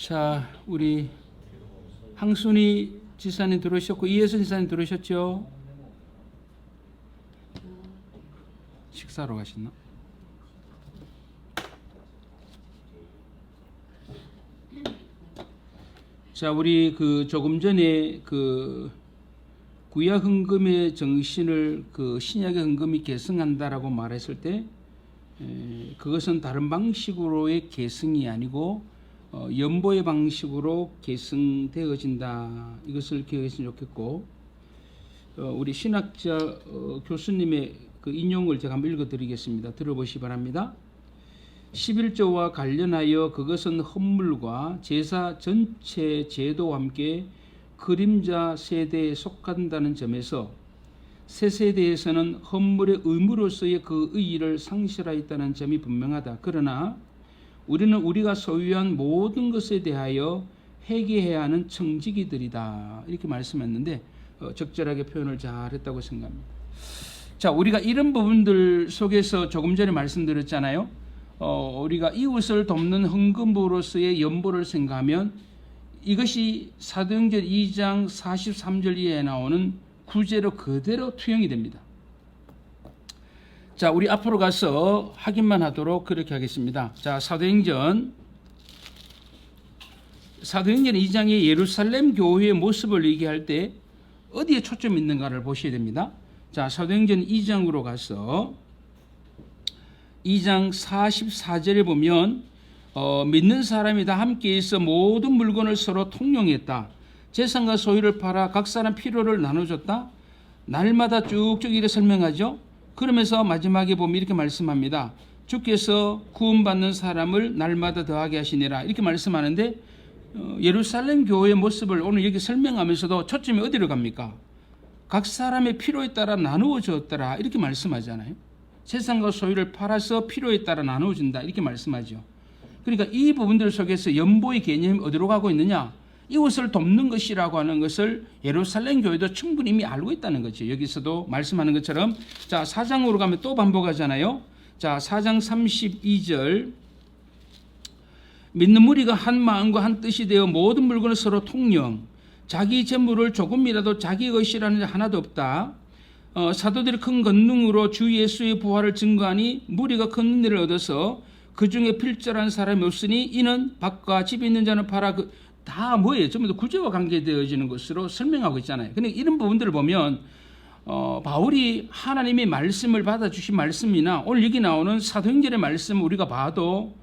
자, 우리 항순이 지사님 들어오셨고 이혜선 지사님 들어오셨죠? 식사로 가셨나? 자, 우리 조금 전에 구약 헌금의 정신을 신약의 헌금이 계승한다라고 말했을 때 그것은 다른 방식으로의 계승이 아니고 연보의 방식으로 계승되어진다. 이것을 기억했으면 좋겠고, 우리 신학자 교수님의 인용을 제가 한번 읽어드리겠습니다. 들어보시기 바랍니다. 11조와 관련하여 그것은 헌물과 제사 전체 제도와 함께 그림자 세대에 속한다는 점에서 새 세대에서는 헌물의 의무로서의 그 의의를 상실하였다는 점이 분명하다. 그러나 우리는 우리가 소유한 모든 것에 대하여 회개해야 하는 청지기들이다. 이렇게 말씀했는데 적절하게 표현을 잘했다고 생각합니다. 자, 우리가 이런 부분들 속에서 조금 전에 말씀드렸잖아요. 우리가 이웃을 돕는 헌금으로서의 연보를 생각하면 이것이 사도행전 2장 43절 이하에 나오는 구제로 그대로 투영이 됩니다. 자, 우리 앞으로 가서 확인만 하도록 그렇게 하겠습니다. 자, 사도행전 2장의 예루살렘 교회의 모습을 얘기할 때 어디에 초점이 있는가를 보셔야 됩니다. 자, 사도행전 2장으로 가서 2장 44절에 보면 믿는 사람이 다 함께해서 모든 물건을 서로 통용했다. 재산과 소유를 팔아 각 사람 필요를 나눠줬다. 날마다 쭉쭉 이렇게 설명하죠. 그러면서 마지막에 보면 이렇게 말씀합니다. 주께서 구원받는 사람을 날마다 더하게 하시니라. 이렇게 말씀하는데 예루살렘 교회의 모습을 오늘 여기 설명하면서도 초점이 어디로 갑니까? 각 사람의 필요에 따라 나누어 주었더라. 이렇게 말씀하잖아요. 세상과 소유를 팔아서 필요에 따라 나누어 준다. 이렇게 말씀하죠. 그러니까 이 부분들 속에서 연보의 개념이 어디로 가고 있느냐? 이웃을 돕는 것이라고 하는 것을 예루살렘 교회도 충분히 이미 알고 있다는 거죠. 여기서도 말씀하는 것처럼 자, 4장으로 가면 또 반복하잖아요. 자, 4장 32절 믿는 무리가 한 마음과 한 뜻이 되어 모든 물건을 서로 통용, 자기 재물을 조금이라도 자기 것이라는 데 하나도 없다. 사도들이 큰 권능으로 주 예수의 부활을 증거하니 무리가 큰 은혜를 얻어서 그 중에 필절한 사람이 없으니 이는 밭과 집이 있는 자는 팔아 다 뭐예요? 전부 다 구제와 관계되어지는 것으로 설명하고 있잖아요. 근데 이런 부분들을 보면 바울이 하나님의 말씀을 받아주신 말씀이나 오늘 여기 나오는 사도행전의 말씀을 우리가 봐도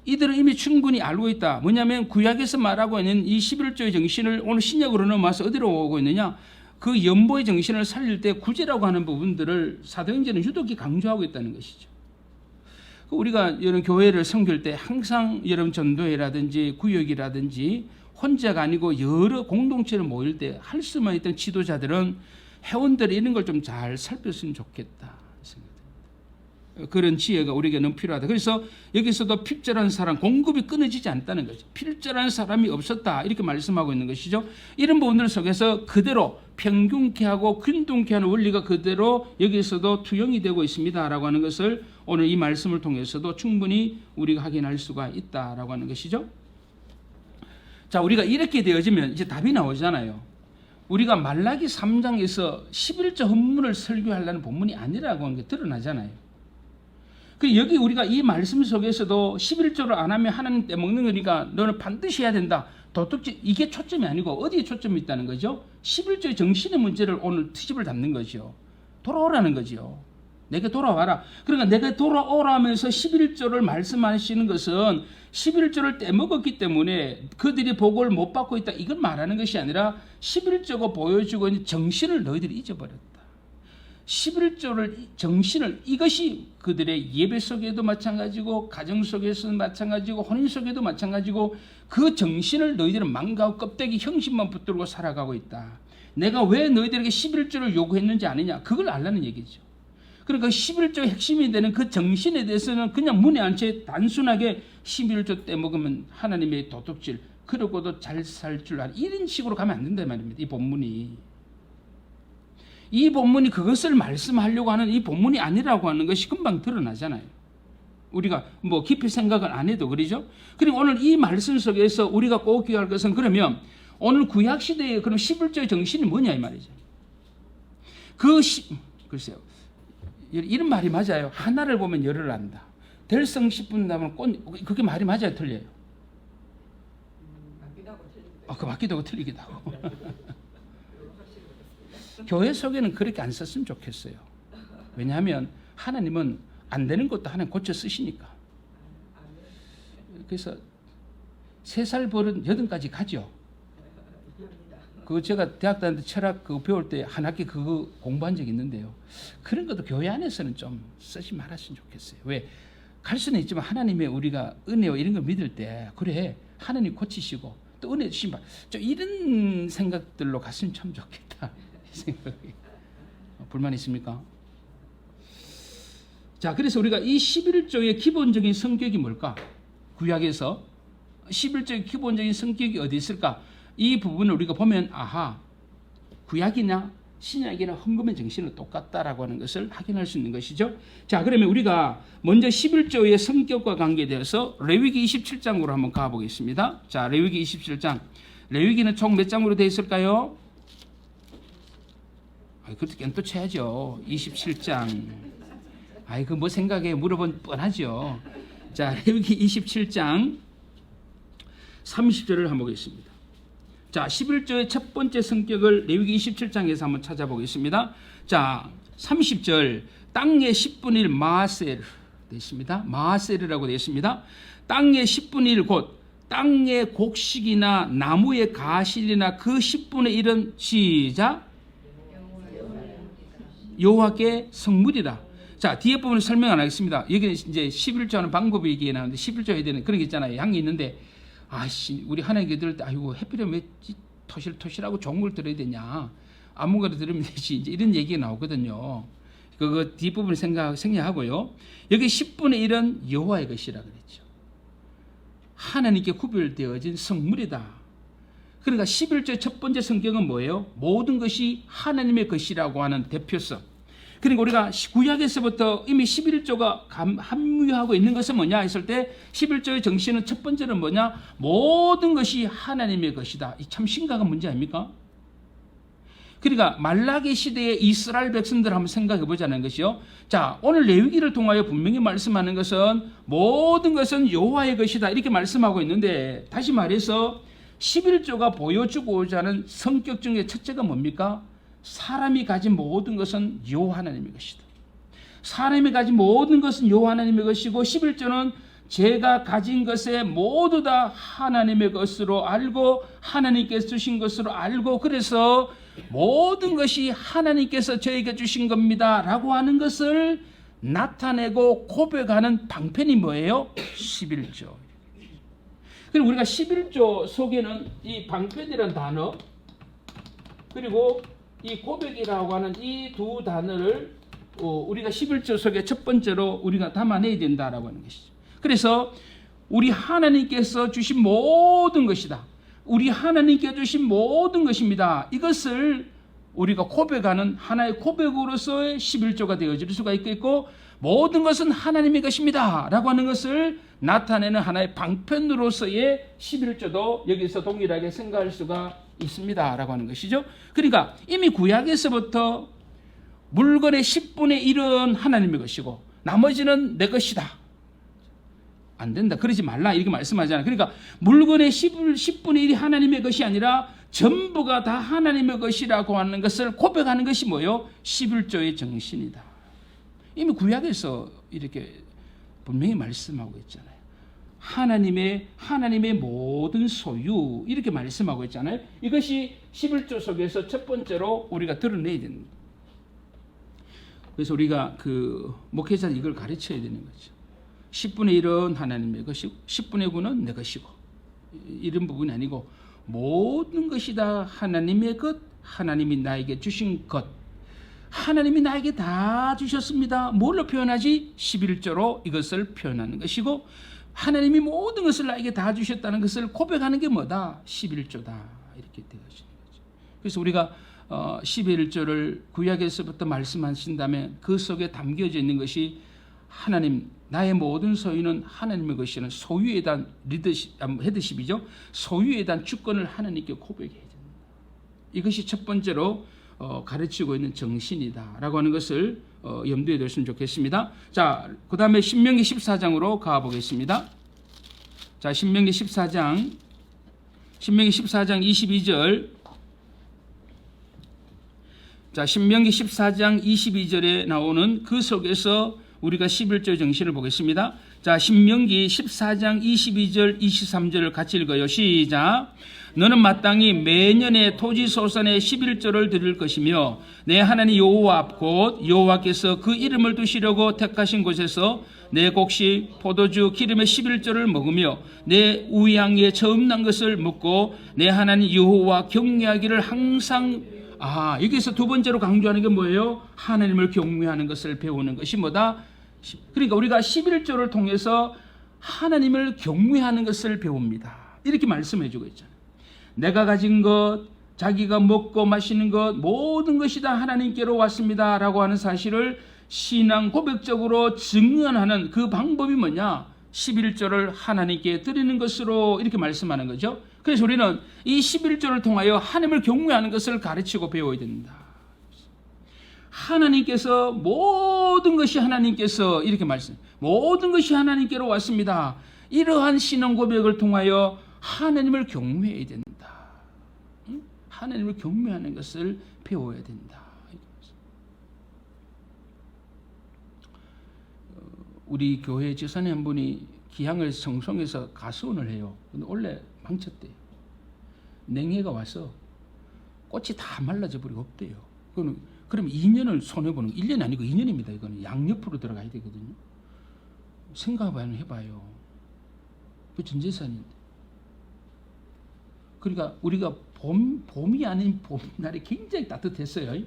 이들은 이미 충분히 알고 있다. 뭐냐면 구약에서 말하고 있는 이 11조의 정신을 오늘 신약으로 넘어와서 어디로 오고 있느냐? 그 연보의 정신을 살릴 때 구제라고 하는 부분들을 사도행전은 유독히 강조하고 있다는 것이죠. 우리가 이런 교회를 섬길 때 항상 여러분 전도회라든지 구역이라든지 혼자가 아니고 여러 공동체를 모일 때 할 수만 있던 지도자들은 회원들이 이런 걸 좀 잘 살폈으면 좋겠다 생각합니다. 그런 지혜가 우리에게 너무 필요하다. 그래서 여기서도 필절한 사람, 공급이 끊어지지 않다는 거죠. 필절한 사람이 없었다 이렇게 말씀하고 있는 것이죠. 이런 부분들 속에서 그대로 평균케 하고 균등케 하는 원리가 그대로 여기서도 투영이 되고 있습니다라고 하는 것을 오늘 이 말씀을 통해서도 충분히 우리가 확인할 수가 있다라고 하는 것이죠. 자, 우리가 이렇게 되어지면 이제 답이 나오잖아요. 우리가 말라기 3장에서 11조 헌문을 설교하려는 본문이 아니라고 하는 게 드러나잖아요. 그 여기 우리가 이 말씀 속에서도 11조를 안 하면 하나님 떼먹는 거니까 너는 반드시 해야 된다. 도덕질 이게 초점이 아니고 어디에 초점이 있다는 거죠? 11조의 정신의 문제를 오늘 트집을 잡는 거죠. 돌아오라는 거죠. 내게 돌아와라. 그러니까 내게 돌아오라면서 11조를 말씀하시는 것은 11조를 떼먹었기 때문에 그들이 복을 못 받고 있다. 이걸 말하는 것이 아니라 11조가 보여주고 있는 정신을 너희들이 잊어버렸다. 11조를 정신을 이것이 그들의 예배 속에도 마찬가지고 가정 속에서도 마찬가지고 혼인 속에도 마찬가지고 그 정신을 너희들은 망가고 껍데기 형식만 붙들고 살아가고 있다. 내가 왜 너희들에게 11조를 요구했는지 아느냐? 그걸 알라는 얘기죠. 그러니까 11조의 핵심이 되는 그 정신에 대해서는 그냥 문에 안 채 단순하게 11조 때 먹으면 하나님의 도둑질 그러고도 잘 살 줄 아는 이런 식으로 가면 안 된단 말입니다. 이 본문이 그것을 말씀하려고 하는 이 본문이 아니라고 하는 것이 금방 드러나잖아요. 우리가 뭐 깊이 생각을 안 해도 그러죠. 그리고 오늘 이 말씀 속에서 우리가 꼭 기억할 것은 그러면 오늘 구약 시대의 그럼 11조의 정신이 뭐냐 이 말이죠. 글쎄요. 이런 말이 맞아요. 하나를 보면 열을 안다. 될성 10분 남은 그게 말이 맞아요, 틀려요? 그 맞기도 하고 틀리기도 하고. 교회 속에는 그렇게 안 썼으면 좋겠어요. 왜냐하면 하나님은 안 되는 것도 하나님 고쳐 쓰시니까. 그래서 3살 버릇 8까지 가죠. 제가 대학 다닐 때 철학 배울 때 한 학기 그거 공부한 적이 있는데요. 그런 것도 교회 안에서는 좀 쓰지 말았으면 좋겠어요. 왜? 갈 수는 있지만 하나님의 우리가 은혜와 이런 걸 믿을 때 그래 하나님 고치시고 또 은혜 주신 좀 이런 생각들로 갔으면 참 좋겠다. 이 생각이. 불만 있습니까? 자, 그래서 우리가 이 11조의 기본적인 성격이 뭘까? 구약에서 11조의 기본적인 성격이 어디 있을까? 이 부분을 우리가 보면 구약이나 신약이나 헌금의 정신은 똑같다라고 하는 것을 확인할 수 있는 것이죠. 자, 그러면 우리가 먼저 11조의 성격과 관계되어서 레위기 27장으로 한번 가보겠습니다. 자, 레위기 27장. 레위기는 총 몇 장으로 되어 있을까요? 그것도 깬또 쳐야죠. 27장. 그 뭐 생각해 물어본 뻔하죠. 자, 레위기 27장 30절을 한번 보겠습니다. 자, 11조의 첫 번째 성격을 레위기 27장에서 한번 찾아보겠습니다. 자, 30절 땅의 10분의 1 마셀 되어 있습니다. 마셀이라고 되어 있습니다. 땅의 10분의 1 곧 땅의 곡식이나 나무의 가실이나 그 10분의 1은 시작 여호와께 성물이라. 자, 뒤에 부분을 설명 안 하겠습니다. 여기는 이제 11조 하는 방법이 얘기 나오는데 11조 해야 되는 그런 게 있잖아요. 양이 있는데 우리 하나님께 들을 때 해필이면 왜 토실토실하고 좋은 걸 들어야 되냐, 아무거나 들으면 되지, 이제 이런 얘기가 나오거든요. 그 뒷부분을 생략하고요. 여기 10분의 1은 여호와의 것이라 그랬죠. 하나님께 구별되어진 성물이다. 그러니까 11조의 첫 번째 성격은 뭐예요? 모든 것이 하나님의 것이라고 하는 대표성. 그러니까 우리가 구약에서부터 이미 11조가 함유하고 있는 것은 뭐냐 했을 때 11조의 정신은 첫 번째는 뭐냐? 모든 것이 하나님의 것이다. 이 참 심각한 문제 아닙니까? 그러니까 말라기 시대의 이스라엘 백성들 한번 생각해 보자는 것이요. 자, 오늘 레위기를 통하여 분명히 말씀하는 것은 모든 것은 여호와의 것이다 이렇게 말씀하고 있는데, 다시 말해서 11조가 보여주고자 하는 성격 중에 첫째가 뭡니까? 사람이 가진 모든 것은 여호와 하나님의 것이다. 사람이 가진 모든 것은 여호와 하나님의 것이고 11조는 제가 가진 것에 모두 다 하나님의 것으로 알고 하나님께서 주신 것으로 알고, 그래서 모든 것이 하나님께서 저에게 주신 겁니다 라고 하는 것을 나타내고 고백하는 방편이 뭐예요? 11조. 그리고 우리가 11조 속에는 이 방편이라는 단어 그리고 이 고백이라고 하는 이 두 단어를 우리가 11조 속에 첫 번째로 우리가 담아내야 된다라고 하는 것이죠. 그래서 우리 하나님께서 주신 모든 것이다. 우리 하나님께 주신 모든 것입니다. 이것을 우리가 고백하는 하나의 고백으로서의 11조가 되어질 수가 있겠고, 모든 것은 하나님의 것입니다 라고 하는 것을 나타내는 하나의 방편으로서의 11조도 여기서 동일하게 생각할 수가 있습니다 라고 하는 것이죠. 그러니까 이미 구약에서부터 물건의 10분의 1은 하나님의 것이고 나머지는 내 것이다. 안 된다. 그러지 말라. 이렇게 말씀하잖아요. 그러니까 물건의 10분의 1이 하나님의 것이 아니라 전부가 다 하나님의 것이라고 하는 것을 고백하는 것이 뭐예요? 11조의 정신이다. 이미 구약에서 이렇게 분명히 말씀하고 있잖아요. 하나님의 모든 소유 이렇게 말씀하고 있잖아요. 이것이 11조 속에서 첫 번째로 우리가 드러내야 됩니다. 그래서 우리가 목회자는 이걸 가르쳐야 되는 거죠. 10분의 1은 하나님의 것이고 10분의 9는 내 것이고, 이런 부분이 아니고 모든 것이 다 하나님의 것, 하나님이 나에게 주신 것, 하나님이 나에게 다 주셨습니다. 뭘로 표현하지? 11조로 이것을 표현하는 것이고, 하나님이 모든 것을 나에게 다 주셨다는 것을 고백하는 게 뭐다? 11조다. 이렇게 되어지는 거죠. 그래서 우리가 11조를 구약에서부터 말씀하신다면 그 속에 담겨져 있는 것이 하나님, 나의 모든 소유는 하나님의 것이라는 소유에 대한 헤드십이죠. 소유에 대한 주권을 하나님께 고백해야 됩니다. 이것이 첫 번째로 가르치고 있는 정신이다라고 하는 것을 염두에 두셨으면 좋겠습니다. 자, 그 다음에 신명기 14장으로 가보겠습니다. 자, 신명기 14장 22절. 자, 신명기 14장 22절에 나오는 그 속에서 우리가 11절 정신을 보겠습니다. 자, 신명기 14장 22절 23절을 같이 읽어요. 시작. 너는 마땅히 매년의 토지소산의 11조를 드릴 것이며 내 하나님 여호와 앞 곧 여호와께서 그 이름을 두시려고 택하신 곳에서 내 곡식 포도주 기름의 11조를 먹으며 내 우양에 처음 난 것을 먹고 내 하나님 여호와 경외하기를 항상. 여기서 두 번째로 강조하는 게 뭐예요? 하나님을 경외하는 것을 배우는 것이 뭐다? 그러니까 우리가 11조를 통해서 하나님을 경외하는 것을 배웁니다. 이렇게 말씀해 주고 있잖아요. 내가 가진 것, 자기가 먹고 마시는 것, 모든 것이 다 하나님께로 왔습니다 라고 하는 사실을 신앙 고백적으로 증언하는 그 방법이 뭐냐? 11조를 하나님께 드리는 것으로 이렇게 말씀하는 거죠. 그래서 우리는 이 11조를 통하여 하나님을 경외하는 것을 가르치고 배워야 된다. 하나님께서 모든 것이 하나님께서 이렇게 모든 것이 하나님께로 왔습니다. 이러한 신앙 고백을 통하여 하나님을 경외해야 된다. 하나님을 경외하는 것을 배워야 된다. 우리 교회 지사님 한 분이 기향을 성송에서 가수원을 해요. 근데 원래 망쳤대요. 냉해가 와서 꽃이 다 말라져 버리고 없대요. 그럼 2년을 손해보는, 1년이 아니고 2년입니다. 이거는 양옆으로 들어가야 되거든요. 생각을 해봐요. 그 전재산인데. 그러니까 우리가 봄이 아닌 봄날이 굉장히 따뜻했어요.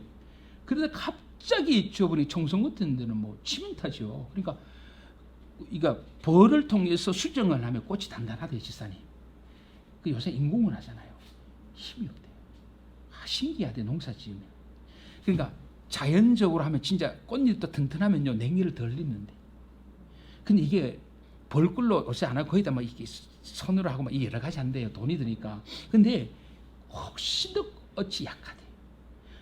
그러다 갑자기 주어보니 청송 같은 데는 뭐 치명타죠. 그러니까 벌을 통해서 수정을 하면 꽃이 단단하대요, 지사님. 그 요새 인공을 하잖아요. 힘이 없대요. 신기하대, 농사 지으면. 그러니까 자연적으로 하면 진짜 꽃잎도 튼튼하면요, 냉이를 덜 넣는데. 근데 이게 벌꿀로 요새 안 하고 거의 다 막 이게 손으로 하고 막 여러 가지 한대요. 돈이 드니까. 근데 혹시 더 어찌 약하대.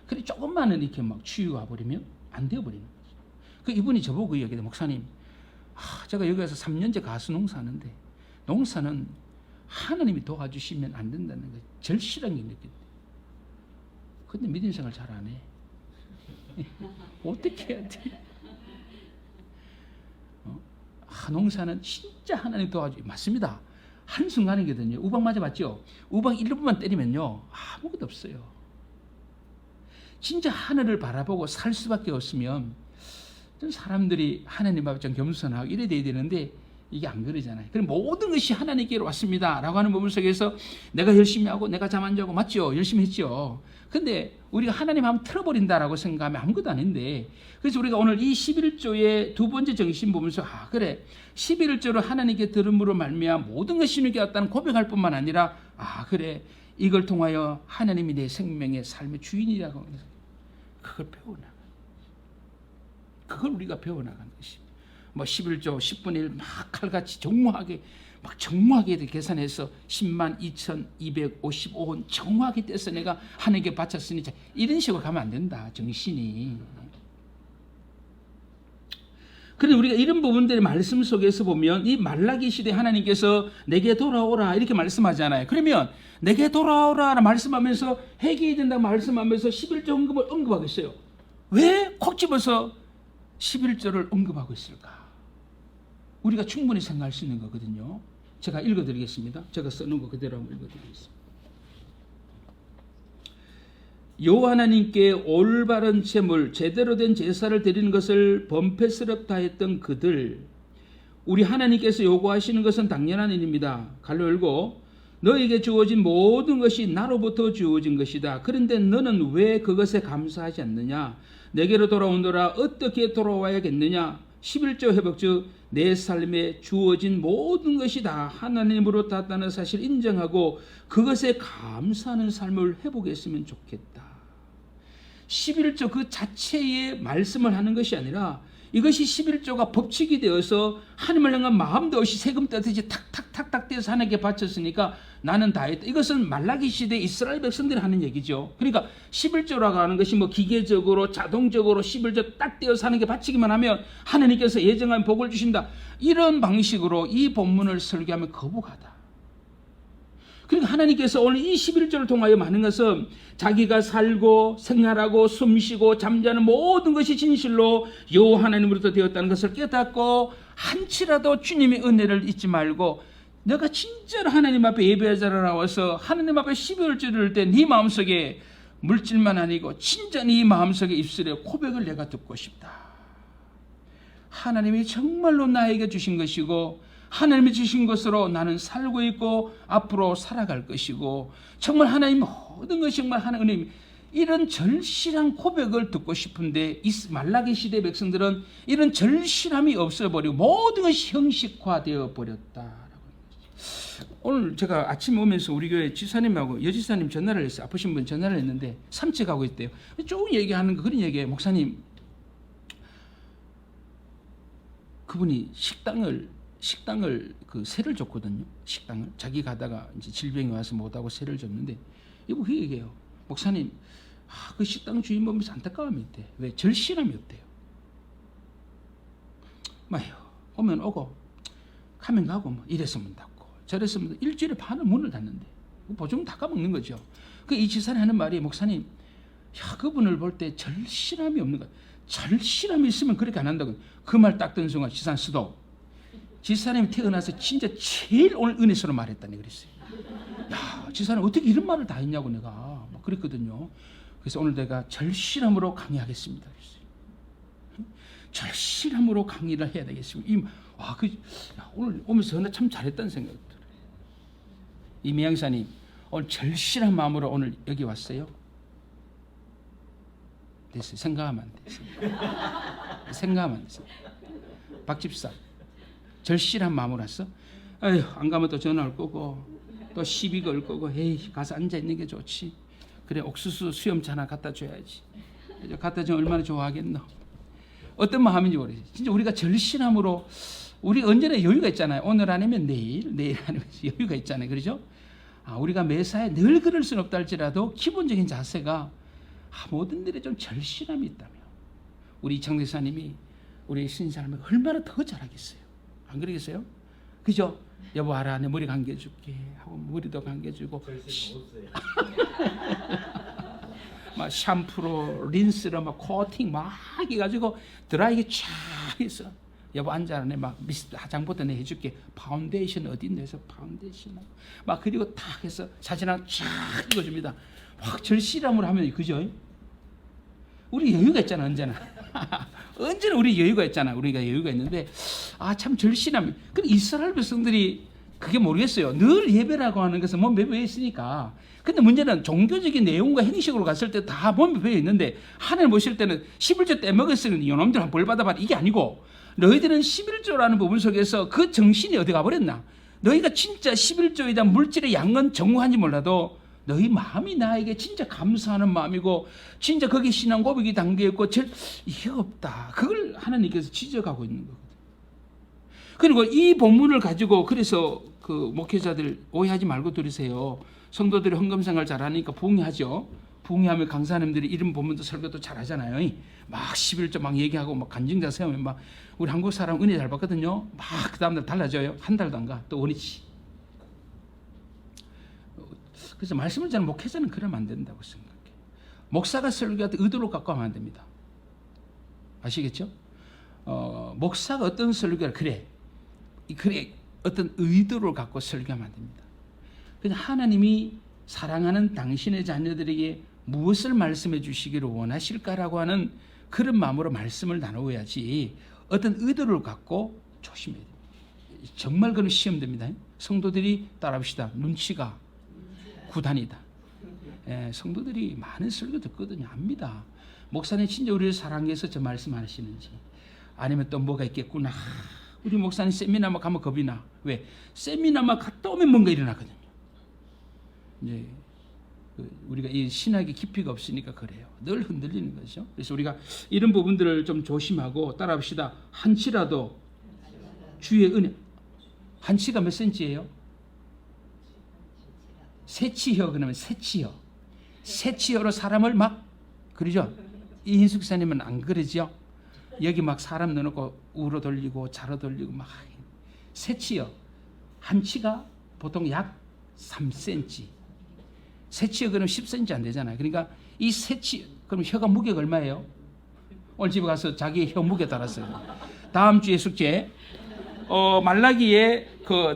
그래 조금만은 이렇게 막 치유가 버리면 안 되어버리는 거죠. 그 이분이 저보고 얘기해, 목사님, 제가 여기 와서 3년째 가수 농사하는데 농사는 하나님이 도와주시면 안 된다는 거 절실하게 느꼈대. 근데 믿음 생활 잘 안 해. 어떻게 해야 돼? 농사는 진짜 하나님 도와주지. 맞습니다. 한순간이거든요. 우박 맞아봤죠? 우박 1분만 때리면요, 아무것도 없어요. 진짜 하늘을 바라보고 살 수밖에 없으면 사람들이 하나님 앞에 좀 겸손하고 이래 돼야 되는데 이게 안 그러잖아요. 그럼 모든 것이 하나님께로 왔습니다 라고 하는 부분 속에서 내가 열심히 하고 내가 잠 안 자고, 맞죠? 열심히 했죠. 근데 우리가 하나님 한번 틀어버린다라고 생각하면 아무것도 아닌데, 그래서 우리가 오늘 이 11조의 두 번째 정신 보면서 그래, 11조를 하나님께 들음으로 말미암아 모든 것이 주님께 왔다는 고백할 뿐만 아니라 그래, 이걸 통하여 하나님이 내 생명의 삶의 주인이라고 하는 그걸 배워나가. 그걸 우리가 배워나가는 것입니다. 11조 10분의 1 막 칼같이 정확하게 계산해서 102,255원 정확하게 떼서 내가 하나님께 바쳤으니, 이런 식으로 가면 안 된다, 정신이. 그런데 우리가 이런 부분들의 말씀 속에서 보면 이 말라기 시대 하나님께서 내게 돌아오라 이렇게 말씀하잖아요. 그러면 내게 돌아오라 말씀하면서 회개해야 된다고 말씀하면서 11조 언급을 언급하고 있어요. 왜 콕 집어서 11조를 언급하고 있을까? 우리가 충분히 생각할 수 있는 거거든요. 제가 읽어드리겠습니다. 제가 써놓은 거 그대로 한번 읽어드리겠습니다. 여호와 하나님께 올바른 제물, 제대로 된 제사를 드리는 것을 범패스럽다 했던 그들, 우리 하나님께서 요구하시는 것은 당연한 일입니다. 갈로 열고, 너에게 주어진 모든 것이 나로부터 주어진 것이다. 그런데 너는 왜 그것에 감사하지 않느냐? 내게로 돌아오너라. 어떻게 돌아와야겠느냐? 11조 회복, 즉 내 삶에 주어진 모든 것이 다 하나님으로 탔다는 사실을 인정하고 그것에 감사하는 삶을 회복했으면 좋겠다. 11조 그 자체의 말씀을 하는 것이 아니라 이것이 11조가 법칙이 되어서 하나님을 향한 마음도 없이 세금 떼듯이 탁탁탁탁 떼서 하나님께 바쳤으니까 나는 다 했다. 이것은 말라기 시대 이스라엘 백성들이 하는 얘기죠. 그러니까 11조라고 하는 것이 뭐 기계적으로 자동적으로 11조 딱 떼어서 하나님께 바치기만 하면 하나님께서 예정한 복을 주신다. 이런 방식으로 이 본문을 설교하면 거북하다. 그러니까 하나님께서 오늘 이 11조를 통하여 많은 것은 자기가 살고 생활하고 숨쉬고 잠자는 모든 것이 진실로 여호와 하나님으로부터 되었다는 것을 깨닫고 한치라도 주님의 은혜를 잊지 말고 내가 진짜로 하나님 앞에 예배자로 나와서 하나님 앞에 12월절을 드릴 때 네 마음속에 물질만 아니고 진짜 네 마음속에 입술에 고백을 내가 듣고 싶다. 하나님이 정말로 나에게 주신 것이고 하나님이 주신 것으로 나는 살고 있고 앞으로 살아갈 것이고 정말 하나님 모든 것이 정말 하나님 이런 절실한 고백을 듣고 싶은데 이 말라기 시대 백성들은 이런 절실함이 없어버리고 모든 것이 형식화되어 버렸다. 오늘 제가 아침에 오면서 우리 교회 지사님하고 여지사님 전화를 했어요. 아프신 분 전화를 했는데 삼척하고 있대요. 쭉 얘기하는 거 그런 얘기예요. 목사님 그분이 식당을 그 세를 줬거든요. 식당을 자기 가다가 이제 질병이 와서 못하고 세를 줬는데 이거 그 얘기해요. 목사님, 그 식당 주인 보면서 안타까움이 있대. 왜 절실함이 없대요. 마요 오면 오고 가면 가고 뭐 이래서 문 닫고 저래서 문 일주일에 반을 문을 닫는데 보증 다 까먹는 거죠. 그 이 지사님 하는 말이 목사님, 그분을 볼 때 절실함이 없는 거야. 절실함이 있으면 그렇게 안 한다고. 그 말 딱 듣는 순간 지사님 수도. 지사님이 태어나서 진짜 제일 오늘 은혜스러운 말했다니 그랬어요. 야, 지사님 어떻게 이런 말을 다 했냐고 내가 뭐 그랬거든요. 그래서 오늘 내가 절실함으로 강의하겠습니다. 그랬어요. 절실함으로 강의를 해야 되겠습니다. 오늘 오면서 나 참 잘했다는 생각이 들어요. 이미양사님 오늘 절실한 마음으로 오늘 여기 왔어요. 됐어요. 생각하면 안 됐어요. 생각하면 안 됐어요. 박집사 절실한 마음으로 왔어? 아휴, 안 가면 또 전화 올 거고 또 시비 걸 거고 에이 가서 앉아 있는 게 좋지. 그래 옥수수 수염차 하나 갖다 줘야지. 갖다 주면 얼마나 좋아하겠노. 어떤 마음인지 모르겠어요. 진짜 우리가 절실함으로 우리 언제나 여유가 있잖아요. 오늘 아니면 내일 아니면 여유가 있잖아요. 그렇죠? 우리가 매사에 늘 그럴 수는 없다 할지라도 기본적인 자세가 모든 일에 좀 절실함이 있다면 우리 이창대사님이 우리 신사람이 얼마나 더 잘하겠어요. 안 그러겠어요? 그죠? 여보 알아 내 머리 감겨줄게 하고 머리도 감겨주고 막 샴푸로 린스로 막 코팅 막 해가지고 드라이기 쫙 해서 여보 앉아라 내 막 미스트 화장부터 내 해줄게 파운데이션 어디 있나 해서 파운데이션 막 그리고 탁 해서 사진 하나 쫙 찍어줍니다. 확 절실함으로 하면 그죠? 우리 여유가 있잖아 언제나. 언제나 우리 여유가 있잖아. 우리가 여유가 있는데 참 절실함. 근데 이스라엘 백성들이 그게 모르겠어요. 늘 예배라고 하는 것은 몸에 배어 있으니까. 근데 문제는 종교적인 내용과 행식으로 갔을 때 다 몸에 배어 있는데 하나님 보실 때는 11조 떼먹었으니 이놈들 벌 받아봐라 이게 아니고 너희들은 11조라는 부분 속에서 그 정신이 어디 가버렸나. 너희가 진짜 11조에 대한 물질의 양은 정확한지 몰라도 너희 마음이 나에게 진짜 감사하는 마음이고 진짜 거기에 신앙 고백이 담겨있고 이게 없다. 그걸 하나님께서 지적하고 있는 거거든요. 그리고 이 본문을 가지고 그래서 그 목회자들 오해하지 말고 들으세요. 성도들이 헌금생활 잘하니까 부흥하죠. 부흥하면 강사님들이 이런 본문도 설교도 잘하잖아요. 막 11조 막 얘기하고 막 간증자 세우면 막 우리 한국 사람 은혜 잘 받거든요. 막 그 다음날 달라져요. 한 달도 안 가. 또 원위치. 그래서 말씀을 잘 목회자는 그러면 안 된다고 생각해. 목사가 설교할 때 의도로 갖고 하면 안 됩니다. 아시겠죠? 목사가 어떤 설교를 그래 어떤 의도를 갖고 설교하면 안 됩니다. 그냥 하나님이 사랑하는 당신의 자녀들에게 무엇을 말씀해 주시기를 원하실까라고 하는 그런 마음으로 말씀을 나누어야지 어떤 의도를 갖고 조심해야 됩니다. 정말 그건 시험됩니다. 성도들이 따라합시다. 눈치가 구단이다. 성도들이 많은 설교 듣거든요. 압니다. 목사님 진짜 우리를 사랑해서 저 말씀하시는지 아니면 또 뭐가 있겠구나. 우리 목사님 세미나만 가면 겁이 나. 왜? 세미나만 갔다 오면 뭔가 일어나거든요. 이제 우리가 이 신학의 깊이가 없으니까 그래요. 늘 흔들리는 거죠. 그래서 우리가 이런 부분들을 좀 조심하고 따라합시다. 한치라도 주의 은혜. 한치가 몇 센치예요? 세치혀. 그러면 세치혀. 세치혀로 사람을 막 그러죠. 이인숙 기사님은 안 그러죠. 여기 막 사람 넣어놓고 우로 돌리고 좌로 돌리고 막 세치혀. 한치가 보통 약 3cm. 세치혀 그러면 10cm 안 되잖아요. 그러니까 이 세치 그럼 혀가 무게가 얼마예요? 오늘 집에 가서 자기 혀 무게 달았어요. 다음 주에 숙제 말라기에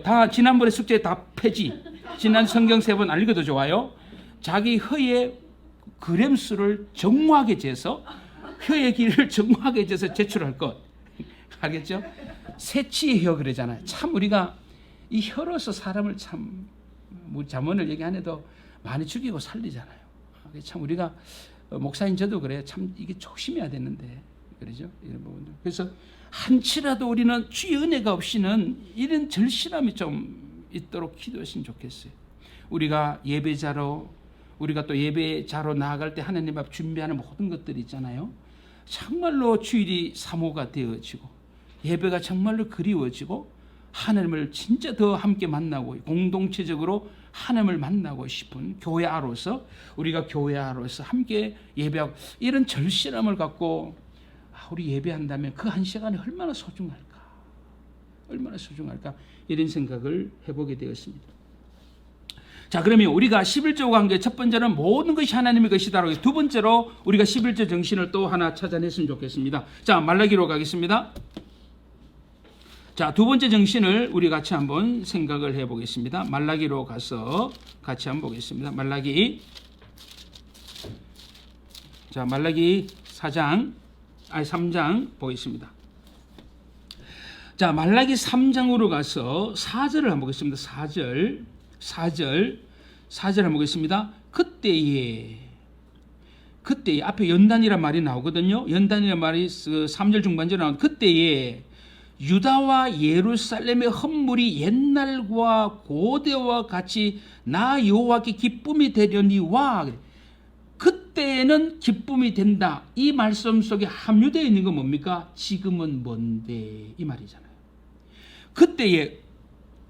다 지난번에 숙제 다 폐지. 지난 성경 3번 안 읽어도 좋아요. 자기 혀의 그램수를 정확하게 재서 혀의 길이를 정확하게 재서 제출할 것. 알겠죠? 세치의 혀 그러잖아요. 참 우리가 이 혀로서 사람을 참 잠언을 얘기 안 해도 많이 죽이고 살리잖아요. 참 우리가 목사인 저도 그래요. 참 이게 조심해야 되는데 그러죠. 이런 부분들. 그래서 한치라도 우리는 주의 은혜가 없이는 이런 절실함이 좀 있도록 기도했으면 좋겠어요. 우리가 예배자로 우리가 또 예배자로 나아갈 때 하나님 앞 준비하는 모든 것들이 있잖아요. 정말로 주일이 사모가 되어지고 예배가 정말로 그리워지고 하나님을 진짜 더 함께 만나고 공동체적으로 하나님을 만나고 싶은 교회아로서 우리가 교회아로서 함께 예배하고 이런 절실함을 갖고 우리 예배한다면 그 한 시간이 얼마나 소중할까? 얼마나 소중할까? 이런 생각을 해보게 되었습니다. 자, 그러면 우리가 11조 관계 첫 번째는 모든 것이 하나님의 것이다. 두 번째로 우리가 11조 정신을 또 하나 찾아냈으면 좋겠습니다. 자, 말라기로 가겠습니다. 자, 두 번째 정신을 우리 같이 한번 생각을 해보겠습니다. 말라기로 가서 같이 한번 보겠습니다. 말라기. 자, 말라기 3장 보겠습니다. 자, 말라기 3장으로 가서 4절을 한번 보겠습니다. 4절 한번 보겠습니다. 그때에 앞에 연단이란 말이 나오거든요. 연단이란 말이 3절 중반절에 나오는데 그때에 유다와 예루살렘의 헌물이 옛날과 고대와 같이 나 여호와께 기쁨이 되려니와 그때는 기쁨이 된다. 이 말씀 속에 함유되어 있는 건 뭡니까? 지금은 뭔데 이 말이잖아요. 그때에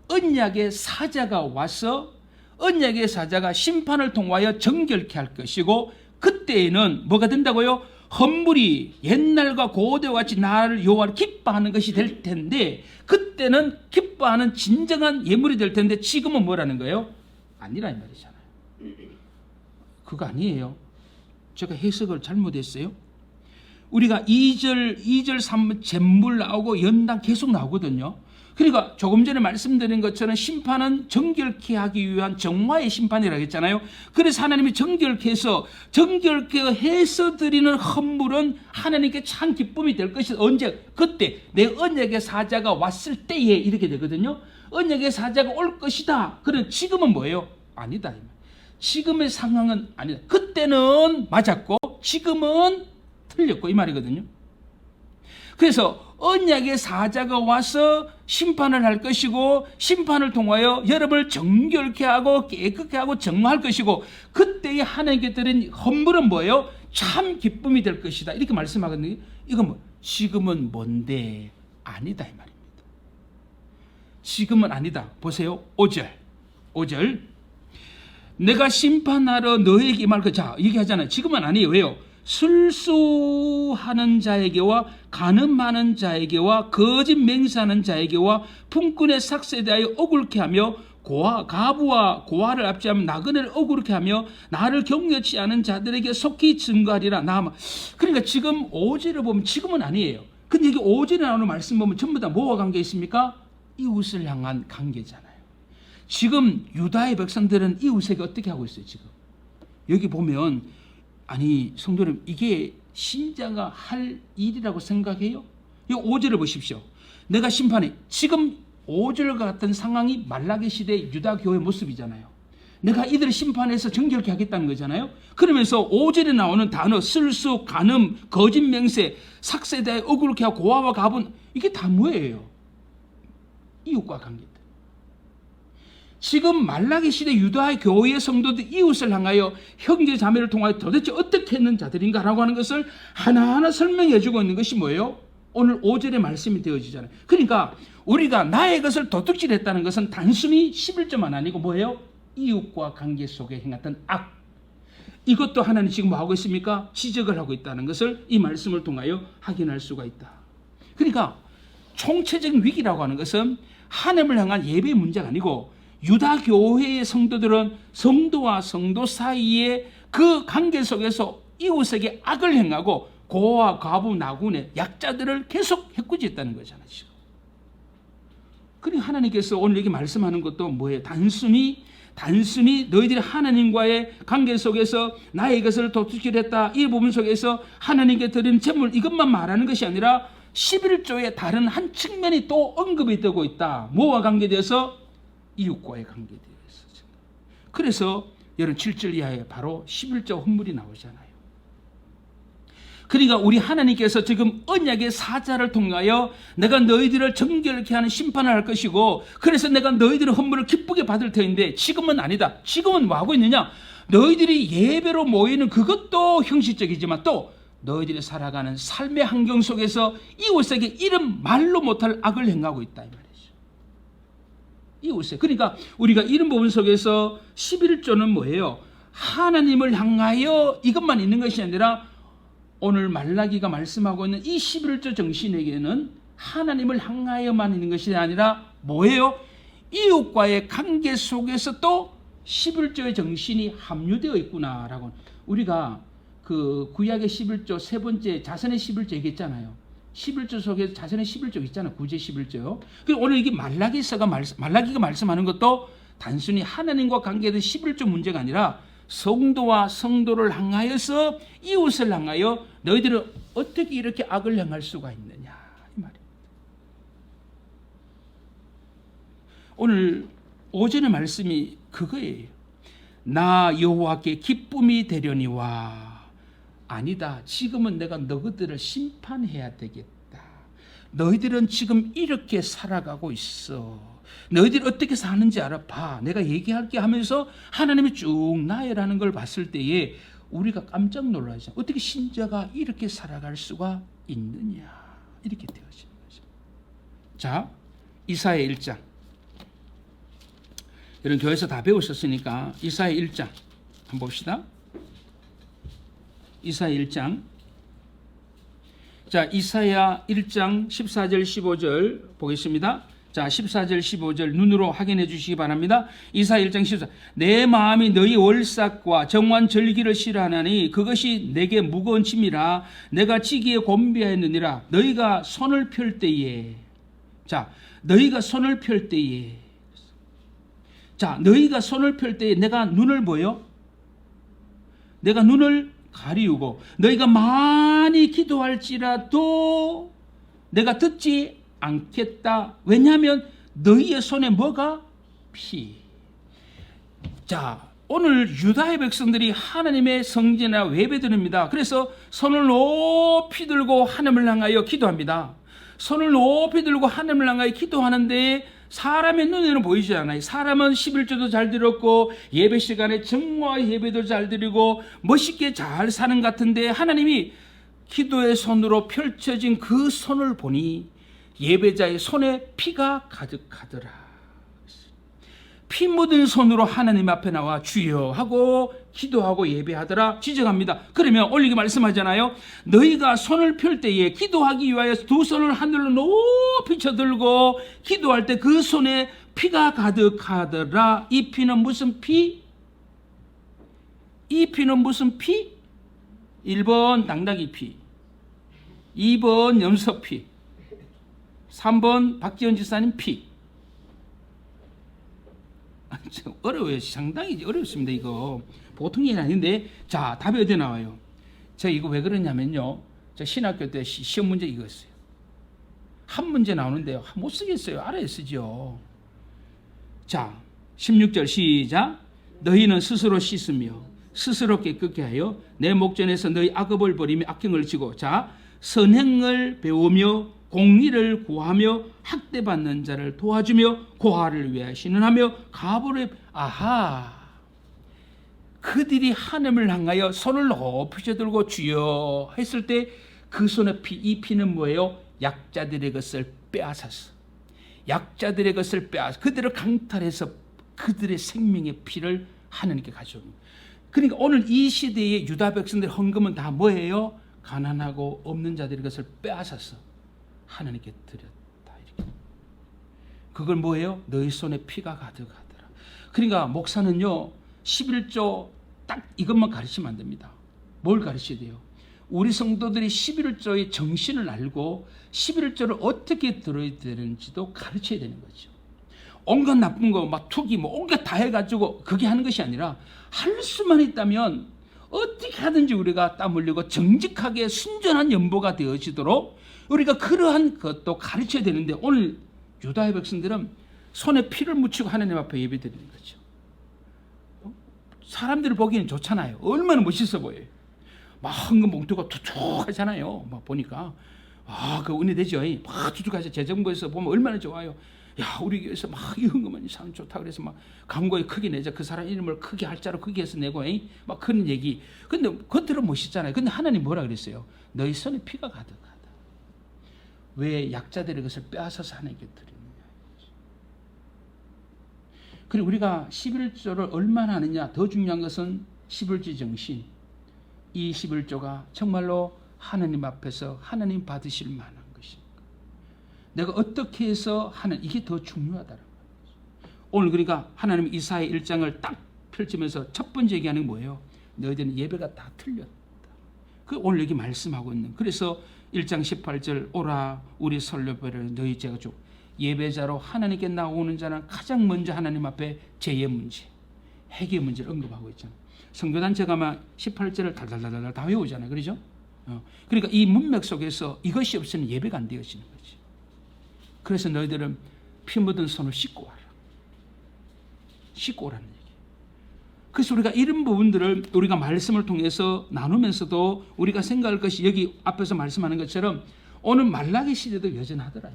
언약의 사자가 와서 언약의 사자가 심판을 통하여 정결케 할 것이고 그때에는 뭐가 된다고요? 헌물이 옛날과 고대와 같이 나를 여호와를 기뻐하는 것이 될 텐데 그때는 기뻐하는 진정한 예물이 될 텐데 지금은 뭐라는 거예요? 아니라 이 말이잖아요. 그거 아니에요. 제가 해석을 잘못했어요. 우리가 2절 3절 잿물 나오고 연단 계속 나오거든요. 그러니까 조금 전에 말씀드린 것처럼 심판은 정결케 하기 위한 정화의 심판이라고 했잖아요. 그래서 하나님이 정결케 해서 드리는 헌물은 하나님께 참 기쁨이 될 것이 언제? 그때 내 언약의 사자가 왔을 때에 이렇게 되거든요. 언약의 사자가 올 것이다. 그럼 지금은 뭐예요? 아니다. 지금의 상황은 아니다. 그때는 맞았고 지금은 틀렸고 이 말이거든요. 그래서 언약의 사자가 와서 심판을 할 것이고 심판을 통하여 여러분을 정결케 하고 깨끗게 하고 정화할 것이고 그때에 하나님께 드린 헌물은 뭐예요? 참 기쁨이 될 것이다. 이렇게 말씀하거든요. 이건 뭐 지금은 뭔데? 아니다 이 말입니다. 지금은 아니다. 보세요. 5절 내가 심판하러 너에게 말고 자 얘기하잖아요. 지금은 아니에요. 왜요? 술수하는 자에게와 간음하는 자에게와 거짓 맹세하는 자에게와 품꾼의 삭세에 대하여 억울케 하며 가부와 고아를 압제하며 나그네를 억울케 하며 나를 경외치 않은 자들에게 속히 증거하리라. 그러니까 지금 5절을 보면 지금은 아니에요. 근데 여기 5절에 나오는 말씀 보면 전부 다 뭐와 관계 있습니까? 이웃을 향한 관계잖아요. 지금 유다의 백성들은 이웃에게 어떻게 하고 있어요? 지금 여기 보면 아니 성도님 이게 신자가 할 일이라고 생각해요? 이 5절을 보십시오. 내가 심판해. 지금 5절과 같은 상황이 말라기 시대 유다 교회 모습이잖아요. 내가 이들을 심판해서 정결케 하겠다는 거잖아요. 그러면서 5절에 나오는 단어 술수, 간음, 거짓 맹세, 삭세에 대해 억울케 하고 고아와 가분 이게 다 뭐예요? 이웃과 관계다. 지금 말라기 시대 유다 교회의 성도들 이웃을 향하여 형제 자매를 통하여 도대체 어떻게 했는 자들인가라고 하는 것을 하나하나 설명해 주고 있는 것이 뭐예요? 오늘 5절의 말씀이 되어지잖아요. 그러니까 우리가 나의 것을 도둑질했다는 것은 단순히 11조만 아니고 뭐예요? 이웃과 관계 속에 행했던 악. 이것도 하나님 지금 뭐 하고 있습니까? 지적을 하고 있다는 것을 이 말씀을 통하여 확인할 수가 있다. 그러니까 총체적인 위기라고 하는 것은 하나님을 향한 예배의 문제가 아니고 유다 교회의 성도들은 성도와 성도 사이에 그 관계 속에서 이웃에게 악을 행하고 고아, 과부, 나군의 약자들을 계속 해꾸지했다는 거잖아요. 지금. 그러니까 하나님께서 오늘 여기 말씀하는 것도 뭐예요? 단순히 너희들이 하나님과의 관계 속에서 나의 것을 도둑질했다 이 부분 속에서 하나님께 드린 제물 이것만 말하는 것이 아니라 11조의 다른 한 측면이 또 언급이 되고 있다. 뭐와 관계되어서? 이웃과의 관계되어서. 그래서 여러분 7절 이하에 바로 11조 헌물이 나오잖아요. 그러니까 우리 하나님께서 지금 언약의 사자를 통하여 내가 너희들을 정결케 하는 심판을 할 것이고 그래서 내가 너희들의 헌물을 기쁘게 받을 터인데 지금은 아니다. 지금은 뭐 하고 있느냐? 너희들이 예배로 모이는 그것도 형식적이지만 또 너희들이 살아가는 삶의 환경 속에서 이웃에게 이런 말로 못할 악을 행하고 있다 이 말이죠. 이웃에. 그러니까 우리가 이런 부분 속에서 11조는 뭐예요? 하나님을 향하여 이것만 있는 것이 아니라 오늘 말라기가 말씀하고 있는 이 11조 정신에게는 하나님을 향하여만 있는 것이 아니라 뭐예요? 이웃과의 관계 속에서 또 11조의 정신이 함유되어 있구나라고. 우리가 그 구약의 11조 세 번째 자선의 11조 얘기했잖아요. 11조 속에 자선의 11조 있잖아요. 구제 11조요. 그리고 오늘 이게 말라기가 말씀하는 것도 단순히 하나님과 관계된 11조 문제가 아니라 성도와 성도를 향하여서 이웃을 향하여 너희들은 어떻게 이렇게 악을 행할 수가 있느냐 이 말입니다. 오늘 오전의 말씀이 그거예요. 나 여호와께 기쁨이 되려니와 아니다. 지금은 내가 너희들을 심판해야 되겠다. 너희들은 지금 이렇게 살아가고 있어. 너희들이 어떻게 사는지 알아봐. 내가 얘기할게 하면서 하나님이 쭉 나열하는 걸 봤을 때에 우리가 깜짝 놀라죠. 어떻게 신자가 이렇게 살아갈 수가 있느냐. 이렇게 되어지는 거죠. 자, 이사야 1장. 여러분 교회에서 다 배우셨으니까 이사야 1장 한번 봅시다. 이사야 1장. 자, 이사야 1장 14절 15절 보겠습니다. 자, 14절 15절 눈으로 확인해 주시기 바랍니다. 이사야 1장 14절. 내 마음이 너희 월삭과 정환 절기를 싫어하나니 그것이 내게 무거운 짐이라 내가 지기에 곤비하였느니라. 너희가 손을 펼 때에. 자, 너희가 손을 펼 때에. 자, 너희가 손을 펼 때에 내가 눈을 보여? 내가 눈을 가리우고 너희가 많이 기도할지라도 내가 듣지 않겠다. 왜냐하면 너희의 손에 뭐가? 피. 자, 오늘 유다의 백성들이 하나님의 성전이나 외배드립니다. 그래서 손을 높이 들고 하나님을 향하여 기도합니다. 손을 높이 들고 하나님을 향하여 기도하는데 사람의 눈에는 보이지 않아요. 사람은 11조도 잘 드렸고 예배 시간에 정화 예배도 잘 드리고 멋있게 잘 사는 것 같은데 하나님이 기도의 손으로 펼쳐진 그 손을 보니 예배자의 손에 피가 가득하더라. 피 묻은 손으로 하나님 앞에 나와 주여 하고 기도하고 예배하더라 지적합니다. 그러면 올리기 말씀하잖아요. 너희가 손을 펼 때에 기도하기 위하여 두 손을 하늘로 높이 쳐들고 기도할 때 그 손에 피가 가득하더라. 이 피는 무슨 피? 이 피는 무슨 피? 1번 당나귀 피, 2번 염소 피, 3번 박지원 지사님 피. 어려워요. 상당히 어렵습니다. 이거 보통이 아닌데. 자, 답이 어디 나와요? 제가 이거 왜 그러냐면요, 제가 신학교 때 시험 문제 이거였어요. 한 문제 나오는데요, 못 쓰겠어요. 알아야 쓰죠. 자, 16절 시작. 너희는 스스로 씻으며 스스로 깨끗게 하여 내 목전에서 너희 악업을 버리며 악행을 지고. 자, 선행을 배우며 공의를 구하며 학대받는 자를 도와주며 고아를 위하여 신원하며 가부를 아하 그들이 하나님을 향하여 손을 높이 들고 주여 했을 때 그 손에 이 피는 뭐예요? 약자들의 것을 빼앗았어. 약자들의 것을 빼앗아 그들을 강탈해서 그들의 생명의 피를 하나님께 가져옵니다. 그러니까 오늘 이 시대의 유다 백성들의 헌금은 다 뭐예요? 가난하고 없는 자들의 것을 빼앗아서 하나님께 드렸다. 이렇게. 그걸 뭐예요? 너희 손에 피가 가득하더라. 그러니까 목사는요 11조 딱 이것만 가르치면 안 됩니다. 뭘 가르쳐야 돼요? 우리 성도들이 11조의 정신을 알고 11조를 어떻게 들어야 되는지도 가르쳐야 되는 거죠. 온갖 나쁜 거, 막 투기, 뭐 온갖 다 해가지고 그게 하는 것이 아니라 할 수만 있다면 어떻게 하든지 우리가 땀 흘리고 정직하게 순전한 연보가 되어지도록 우리가 그러한 것도 가르쳐야 되는데 오늘 유다의 백성들은 손에 피를 묻히고 하나님 앞에 예배드리는 거죠. 사람들을 보기에는 좋잖아요. 얼마나 멋있어 보여요. 막 황금 봉투가 툭툭하잖아요. 막 보니까 그 은혜 되죠. 막 툭툭하죠. 재정부에서 보면 얼마나 좋아요. 야 우리 교회에서 막 이 헌금은 참 좋다 그래서 막 광고에 크게 내자 그 사람 이름을 크게 할자로 크게 해서 내고 막 그런 얘기. 근데 겉으로 멋있잖아요. 근데 하나님 뭐라 그랬어요? 너희 손에 피가 가득하다. 왜 약자들의 것을 빼앗아서 하나님께 드리느냐. 그리고 우리가 11조를 얼마나 하느냐. 더 중요한 것은 11조 정신. 이 11조가 정말로 하나님 앞에서 하나님 받으실 만한 것입니다. 내가 어떻게 해서 하는 이게 더 중요하다는 거예요. 오늘 그러니까 하나님 이사야 1장을 딱 펼치면서 첫 번째 얘기하는 게 뭐예요? 너희들은 예배가 다 틀렸다. 그 오늘 여기 말씀하고 있는. 그래서 1장 18절 오라 우리 설교배를 너희 제가 주 예배자로 하나님께 나오는 자는 가장 먼저 하나님 앞에 죄의 문제, 회개의 문제를 언급하고 있잖아요. 선교단체가 막 18절을 달달달달 다 외우잖아요. 그렇죠? 그러니까 이 문맥 속에서 이것이 없으면 예배가 안 되어지는 거지. 그래서 너희들은 피 묻은 손을 씻고 와라. 씻고 오라는 얘기. 그래서 우리가 이런 부분들을 우리가 말씀을 통해서 나누면서도 우리가 생각할 것이 여기 앞에서 말씀하는 것처럼 오늘 말라기 시대도 여전하더라.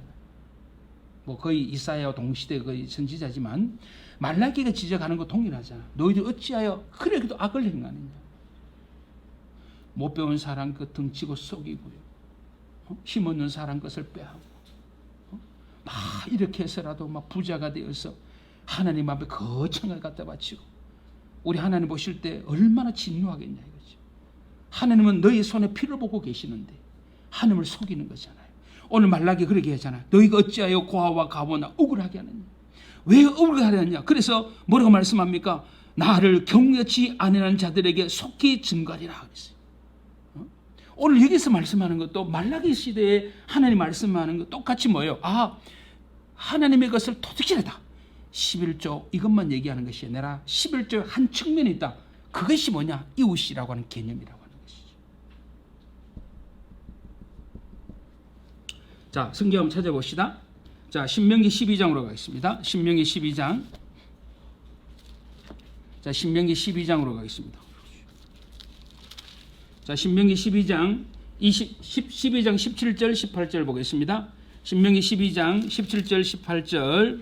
뭐 거의 이사야와 동시대 거의 선지자지만 말라기가 지적하는 거 동일하잖아. 너희들 어찌하여 그래도 악을 행하느냐. 못 배운 사람 것 등치고 속이고요. 힘없는 사람 것을 빼하고 막 이렇게 해서라도 막 부자가 되어서 하나님 앞에 거창을 갖다 바치고 우리 하나님 보실 때 얼마나 진노하겠냐 이거죠. 하나님은 너희 손에 피를 보고 계시는데 하나님을 속이는 거잖아요. 오늘 말라기 그렇게 하잖아요. 너희가 어찌하여 고아와 가보나 억울하게 하느냐. 왜 억울하게 하느냐. 그래서 뭐라고 말씀합니까? 나를 경외치 아니하는 자들에게 속히 증거하리라 그랬어요. 오늘 여기서 말씀하는 것도 말라기 시대에 하나님 말씀하는 것 똑같이 뭐예요? 하나님의 것을 도둑질했다. 11조 이것만 얘기하는 것이 아니라 11조의 한 측면이 있다. 그것이 뭐냐? 이웃이라고 하는 개념이라고 하는 것이죠. 자, 성경 한번 찾아봅시다. 자, 신명기 12장으로 가겠습니다. 신명기 12장. 자, 신명기 12장으로 가겠습니다. 자, 신명기 12장 12장 17절 18절 보겠습니다. 신명기 12장 17절 18절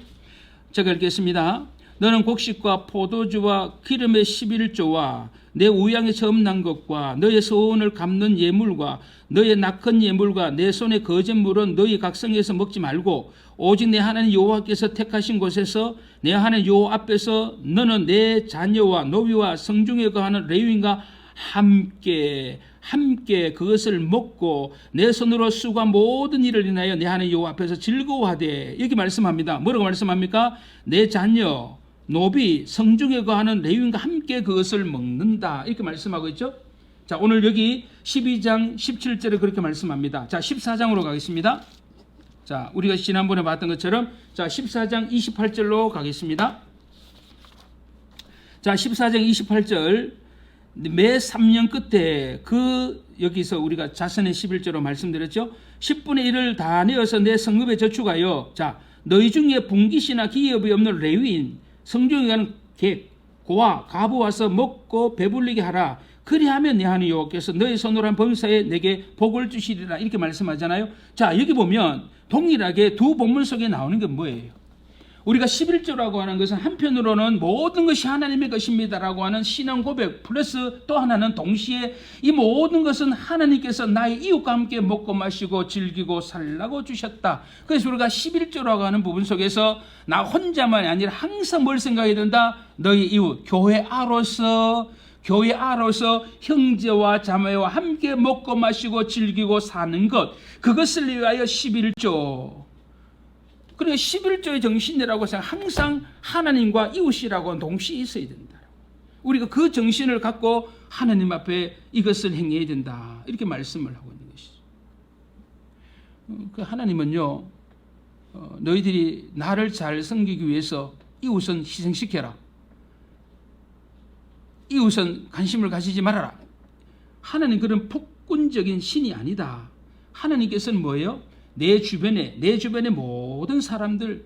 제가 읽겠습니다. 너는 곡식과 포도주와 기름의 11조와 내 우양에 처음 난 것과 너의 소원을 갚는 예물과 너의 낙헌 예물과 내 손의 거짓물은 너희 각성에서 먹지 말고 오직 내 하나님 여호와께서 택하신 곳에서 내 하나님 여호와 앞에서 너는 내 자녀와 노비와 성중에 거하는 레위인과 함께 그것을 먹고 내 손으로 수고한 모든 일을 인하여 내 하나님 여호와 앞에서 즐거워하되 여기 말씀합니다. 뭐라고 말씀합니까? 내 자녀 노비 성중에 거하는 레위인과 함께 그것을 먹는다 이렇게 말씀하고 있죠. 자, 오늘 여기 12장 17절에 그렇게 말씀합니다. 자, 14장으로 가겠습니다. 자, 우리가 지난번에 봤던 것처럼 자, 14장 28절로 가겠습니다. 자, 14장 28절 매 3년 끝에 여기서 우리가 자선의 11조로 말씀드렸죠. 10분의 1을 다 내어서 내 성읍에 저축하여 자, 너희 중에 분깃이나 기업이 없는 레위인 성중에 가는 객 고아 가부 와서 먹고 배불리게 하라. 그리하면 내 하나님 여호와께서 너의 손으로 한 범사에 내게 복을 주시리라 이렇게 말씀하잖아요. 자, 여기 보면 동일하게 두 본문 속에 나오는 게 뭐예요? 우리가 11조라고 하는 것은 한편으로는 모든 것이 하나님의 것입니다라고 하는 신앙 고백 플러스 또 하나는 동시에 이 모든 것은 하나님께서 나의 이웃과 함께 먹고 마시고 즐기고 살라고 주셨다. 그래서 우리가 11조라고 하는 부분 속에서 나 혼자만이 아니라 항상 뭘 생각해야 된다? 너희 이웃, 교회 아로서 형제와 자매와 함께 먹고 마시고 즐기고 사는 것, 그것을 위하여 11조. 그러니까 11조의 정신이라고 해서 항상 하나님과 이웃이라고 동시에 있어야 된다. 우리가 그 정신을 갖고 하나님 앞에 이것을 행해야 된다. 이렇게 말씀을 하고 있는 것이죠. 그 하나님은요, 너희들이 나를 잘 섬기기 위해서 이웃은 희생시켜라. 이웃은 관심을 가지지 말아라. 하나님 그런 폭군적인 신이 아니다. 하나님께서는 뭐예요? 내 주변의 모든 사람들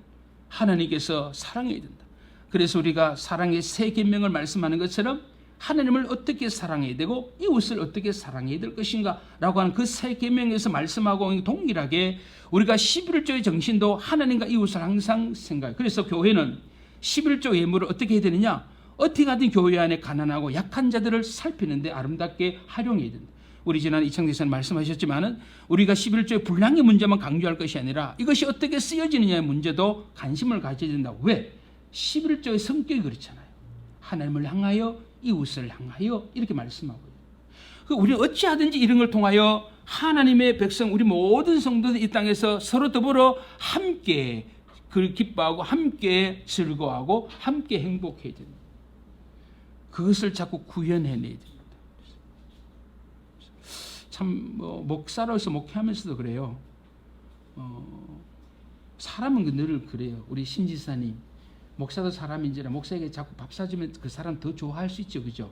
하나님께서 사랑해야 된다. 그래서 우리가 사랑의 세 계명을 말씀하는 것처럼 하나님을 어떻게 사랑해야 되고 이웃을 어떻게 사랑해야 될 것인가 라고 하는 그 세 계명에서 말씀하고 동일하게 우리가 11조의 정신도 하나님과 이웃을 항상 생각해요. 그래서 교회는 11조 예물을 어떻게 해야 되느냐? 어떻게 하든 교회 안에 가난하고 약한 자들을 살피는데 아름답게 활용해야 된다. 우리 지난 이창대에서는 말씀하셨지만은 우리가 11조의 분량의 문제만 강조할 것이 아니라 이것이 어떻게 쓰여지느냐의 문제도 관심을 가져야 된다고. 왜? 11조의 성격이 그렇잖아요. 하나님을 향하여 이웃을 향하여 이렇게 말씀하고요. 우리는 어찌하든지 이런 걸 통하여 하나님의 백성 우리 모든 성도들 이 땅에서 서로 더불어 함께 기뻐하고 함께 즐거워하고 함께 행복해야 됩니다. 그것을 자꾸 구현해내야 됩니다. 참 목사로서 목회하면서도 그래요. 사람은 늘 그래요. 우리 신지사님 목사도 사람인지라 목사에게 자꾸 밥 사주면 그 사람 더 좋아할 수 있죠, 그죠?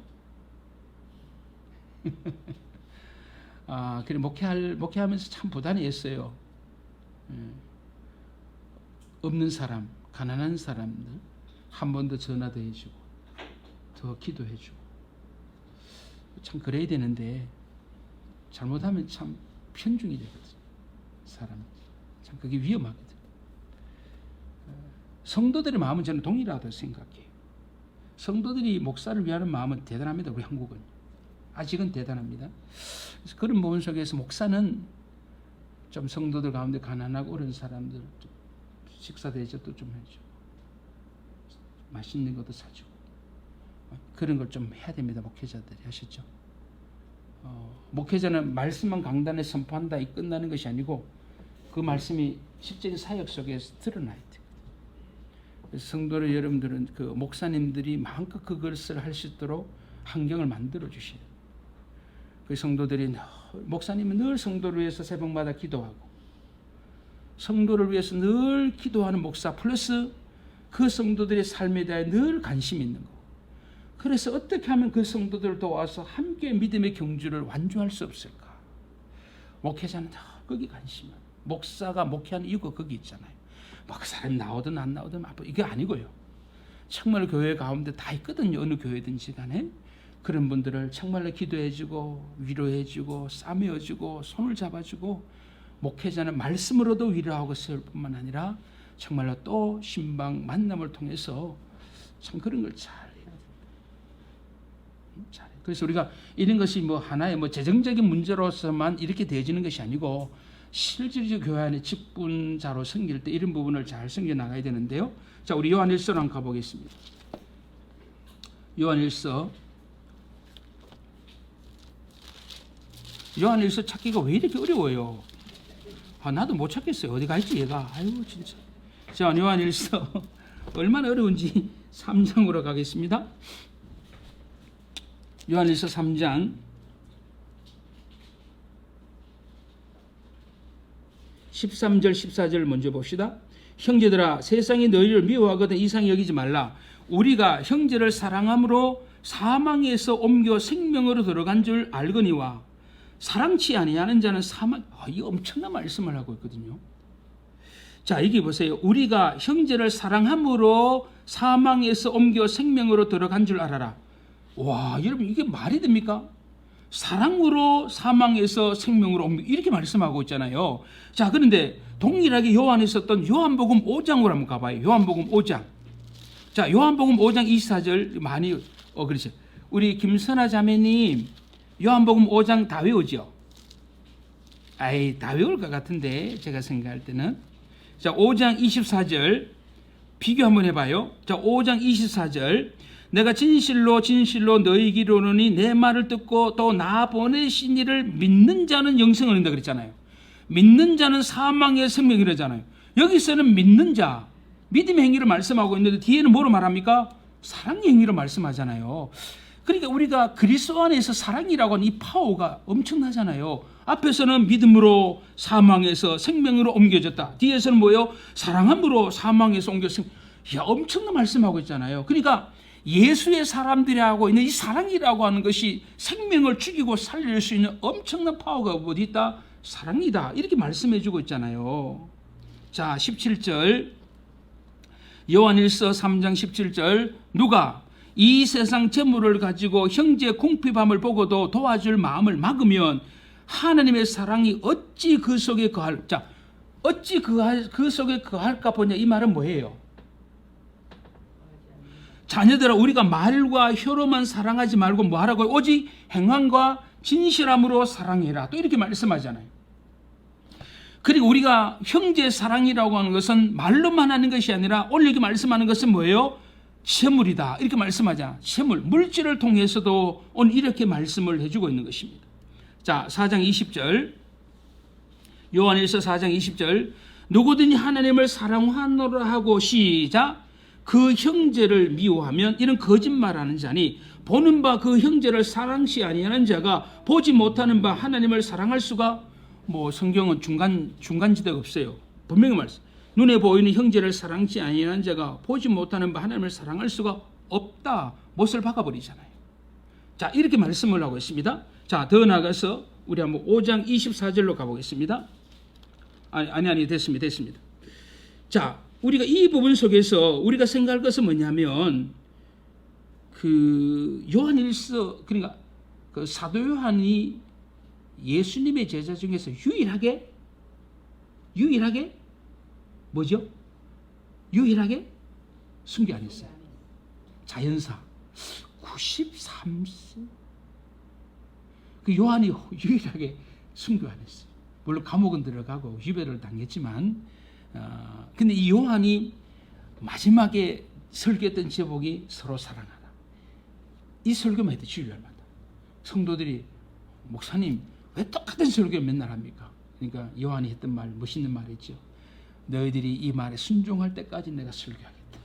그래 목회하면서 참 부단했어요. 없는 사람, 가난한 사람들 한 번 더 전화도 해주고 더 기도해주고 참 그래야 되는데. 잘못하면 참 편중이 되거든요. 사람 참 그게 위험하거든요. 성도들의 마음은 저는 동일하다고 생각해요. 성도들이 목사를 위하는 마음은 대단합니다. 우리 한국은 아직은 대단합니다. 그래서 그런 부분 속에서 목사는 좀 성도들 가운데 가난하고 어려운 사람들 좀 식사 대접도 좀 해주고 맛있는 것도 사주고 그런 걸 좀 해야 됩니다. 목회자들이 하셨죠. 목회자는 말씀만 강단에 선포한다 이 끝나는 것이 아니고 그 말씀이 실제인 사역 속에서 드러나야 돼요. 그래서 성도들 여러분들은 그 목사님들이 마음껏 그것을 할 수 있도록 환경을 만들어 주셔야 돼요. 그 성도들이 목사님은 늘 성도를 위해서 새벽마다 기도하고 성도를 위해서 늘 기도하는 목사 플러스 그 성도들의 삶에 대해 늘 관심 있는 거. 그래서 어떻게 하면 그 성도들을 도와서 함께 믿음의 경주를 완주할 수 없을까? 목회자는 거기 관심은 목사가 목회하는 이유가 거기 있잖아요. 그 사람 나오든 안 나오든 이게 아니고요. 정말 교회 가운데 다 있거든요. 어느 교회든지 간에 그런 분들을 정말로 기도해주고 위로해주고 싸매어주고 손을 잡아주고 목회자는 말씀으로도 위로하고 세울 뿐만 아니라 정말로 또 신방 만남을 통해서 참 그런 걸 잘 해야 됩니다. 그래서 우리가 이런 것이 하나의 재정적인 문제로서만 이렇게 되어지는 것이 아니고 실질적 교회 안에 직분자로 섬길 때 이런 부분을 잘 섬겨 나가야 되는데요. 자, 우리 요한일서로 한번 가보겠습니다. 요한일서 찾기가 왜 이렇게 어려워요? 나도 못 찾겠어요. 어디 갔지 얘가? 아이고 진짜. 자, 요한일서 얼마나 어려운지 3장으로 가겠습니다. 요한일서 3장 13절 14절 먼저 봅시다. 형제들아 세상이 너희를 미워하거든 이상히 여기지 말라. 우리가 형제를 사랑함으로 사망에서 옮겨 생명으로 들어간 줄 알거니와 사랑치 아니하는 자는 사망. 이 엄청난 말씀을 하고 있거든요. 자, 여기 보세요. 우리가 형제를 사랑함으로 사망에서 옮겨 생명으로 들어간 줄 알아라. 와, 여러분 이게 말이 됩니까? 사랑으로 사망에서 생명으로 옮겨 이렇게 말씀하고 있잖아요. 자, 그런데 동일하게 요한에 있었던 요한복음 5장으로 한번 가봐요. 요한복음 5장. 자, 요한복음 5장 24절 많이 그렇죠. 우리 김선아 자매님 요한복음 5장 다 외우죠? 아이, 다 외울 것 같은데 제가 생각할 때는. 자, 5장 24절 비교 한번 해봐요. 자, 5장 24절 내가 진실로 너희에게 이르노니 내 말을 듣고 또 나 보내신 이를 믿는 자는 영생을 얻는다 그랬잖아요. 믿는 자는 사망의 생명이라잖아요. 여기서는 믿는 자, 믿음의 행위를 말씀하고 있는데 뒤에는 뭐로 말합니까? 사랑의 행위를 말씀하잖아요. 그러니까 우리가 그리스도 안에서 사랑이라고 하는 이 파워가 엄청나잖아요. 앞에서는 믿음으로 사망에서 생명으로 옮겨졌다. 뒤에서는 뭐예요? 사랑함으로 사망에서 옮겨졌다. 엄청난 말씀하고 있잖아요. 그러니까 예수의 사람들이 하고 있는 이 사랑이라고 하는 것이 생명을 죽이고 살릴 수 있는 엄청난 파워가 어디 있다? 사랑이다. 이렇게 말씀해 주고 있잖아요. 자, 17절 요한일서 3장 17절 누가 이 세상 재물을 가지고 형제 궁핍함을 보고도 도와줄 마음을 막으면 하나님의 사랑이 어찌 그 속에 거할? 자, 어찌 그 속에 거할까 보냐. 이 말은 뭐예요? 자녀들아, 우리가 말과 혀로만 사랑하지 말고 뭐 하라고요? 오직 행함과 진실함으로 사랑해라. 또 이렇게 말씀하잖아요. 그리고 우리가 형제 사랑이라고 하는 것은 말로만 하는 것이 아니라 오늘 여기 말씀하는 것은 뭐예요? 재물이다. 이렇게 말씀하잖아. 재물, 물질을 통해서도 오늘 이렇게 말씀을 해주고 있는 것입니다. 자, 4장 20절 요한일서 4장 20절 누구든지 하나님을 사랑하노라 하고 시작 그 형제를 미워하면 이는 거짓말하는 자니 보는 바 그 형제를 사랑시 아니하는 자가 보지 못하는 바 하나님을 사랑할 수가 성경은 중간지대가 없어요. 분명히 말씀. 눈에 보이는 형제를 사랑시 아니하는 자가 보지 못하는 바 하나님을 사랑할 수가 없다. 못을 박아버리잖아요. 자, 이렇게 말씀을 하고 있습니다. 자, 더 나아가서 우리 한번 5장 24절로 가보겠습니다. 아니 됐습니다. 자, 우리가 이 부분 속에서 우리가 생각할 것은 뭐냐면 그 요한일서, 그러니까 그 사도 요한이 예수님의 제자 중에서 유일하게 뭐죠? 유일하게 순교 안 했어요. 자연사 93세 그 요한이 유일하게 순교 안 했어요. 물론 감옥은 들어가고 유배를 당했지만 근데 이 요한이 마지막에 설교했던 제목이 서로 사랑하라. 이 설교만 해도 주일날마다 성도들이 목사님 왜 똑같은 설교를 맨날 합니까? 그러니까 요한이 했던 말, 멋있는 말이죠. 너희들이 이 말에 순종할 때까지 내가 설교하겠다.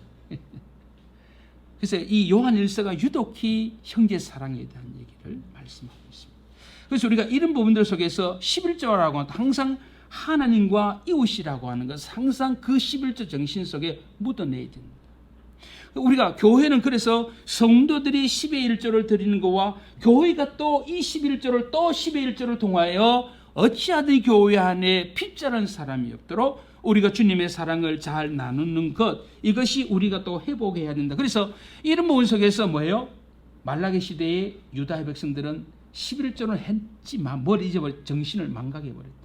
그래서 이 요한일서가 유독히 형제 사랑에 대한 얘기를 말씀하고 있습니다. 그래서 우리가 이런 부분들 속에서 11조라고 하는 항상 하나님과 이웃이라고 하는 것은 항상 그 11조 정신 속에 묻어내야 됩니다. 우리가 교회는 그래서 성도들이 10의 1조를 드리는 것과 교회가 또 이 11조를 또 10의 1조를 통하여 어찌하든 교회 안에 핍절한 사람이 없도록 우리가 주님의 사랑을 잘 나누는 것, 이것이 우리가 또 회복해야 된다. 그래서 이런 부분 속에서 뭐예요? 말라기 시대의 유다의 백성들은 11조는 했지만 머리 잊어버려 정신을 망각해버렸다.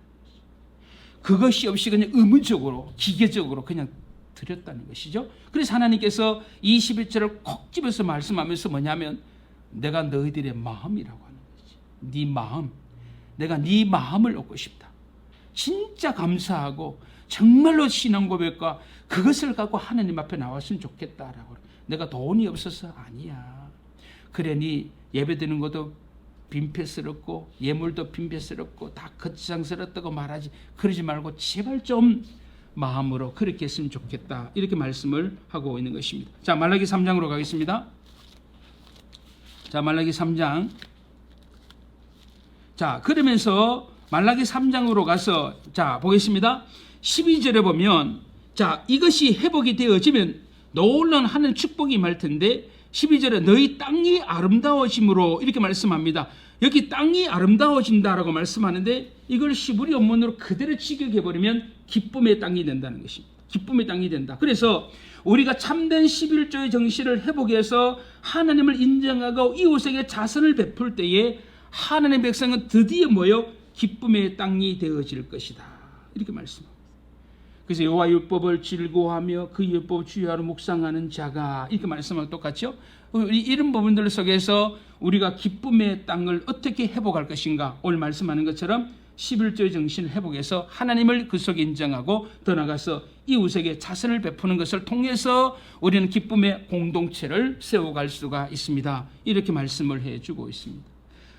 그것이 없이 그냥 의무적으로 기계적으로 그냥 드렸다는 것이죠. 그래서 하나님께서 이 11조를 콕 집어서 말씀하면서 뭐냐면 내가 너희들의 마음이라고 하는 거지. 네 마음. 내가 네 마음을 얻고 싶다. 진짜 감사하고 정말로 신앙 고백과 그것을 갖고 하나님 앞에 나왔으면 좋겠다라고. 내가 돈이 없어서 아니야. 그러니 예배드리는 것도 빈패스럽고 예물도 빈패스럽고 다 거창스럽다고 말하지. 그러지 말고 제발 좀 마음으로 그렇게 했으면 좋겠다. 이렇게 말씀을 하고 있는 것입니다. 자, 말라기 3장으로 가겠습니다. 자, 말라기 3장. 자, 그러면서 말라기 3장으로 가서 자, 보겠습니다. 12절에 보면 자, 이것이 회복이 되어지면 놀라운 하나님의 축복이 임할 텐데 12절에 너희 땅이 아름다워짐으로 이렇게 말씀합니다. 여기 땅이 아름다워진다라고 말씀하는데 이걸 시브리 원문으로 그대로 직역해버리면 기쁨의 땅이 된다는 것입니다. 기쁨의 땅이 된다. 그래서 우리가 참된 11조의 정신을 회복해서 하나님을 인정하고 이웃에게 자선을 베풀 때에 하나님의 백성은 드디어 뭐요? 기쁨의 땅이 되어질 것이다. 이렇게 말씀합니다. 그래서 여호와 율법을 즐거워하며 그 율법 주야로 묵상하는 자가, 이렇게 말씀하고 똑같죠? 이런 부분들 속에서 우리가 기쁨의 땅을 어떻게 회복할 것인가, 오늘 말씀하는 것처럼 11조의 정신을 회복해서 하나님을 그 속에 인정하고 더 나아가서 이웃에게 자선을 베푸는 것을 통해서 우리는 기쁨의 공동체를 세워갈 수가 있습니다. 이렇게 말씀을 해주고 있습니다.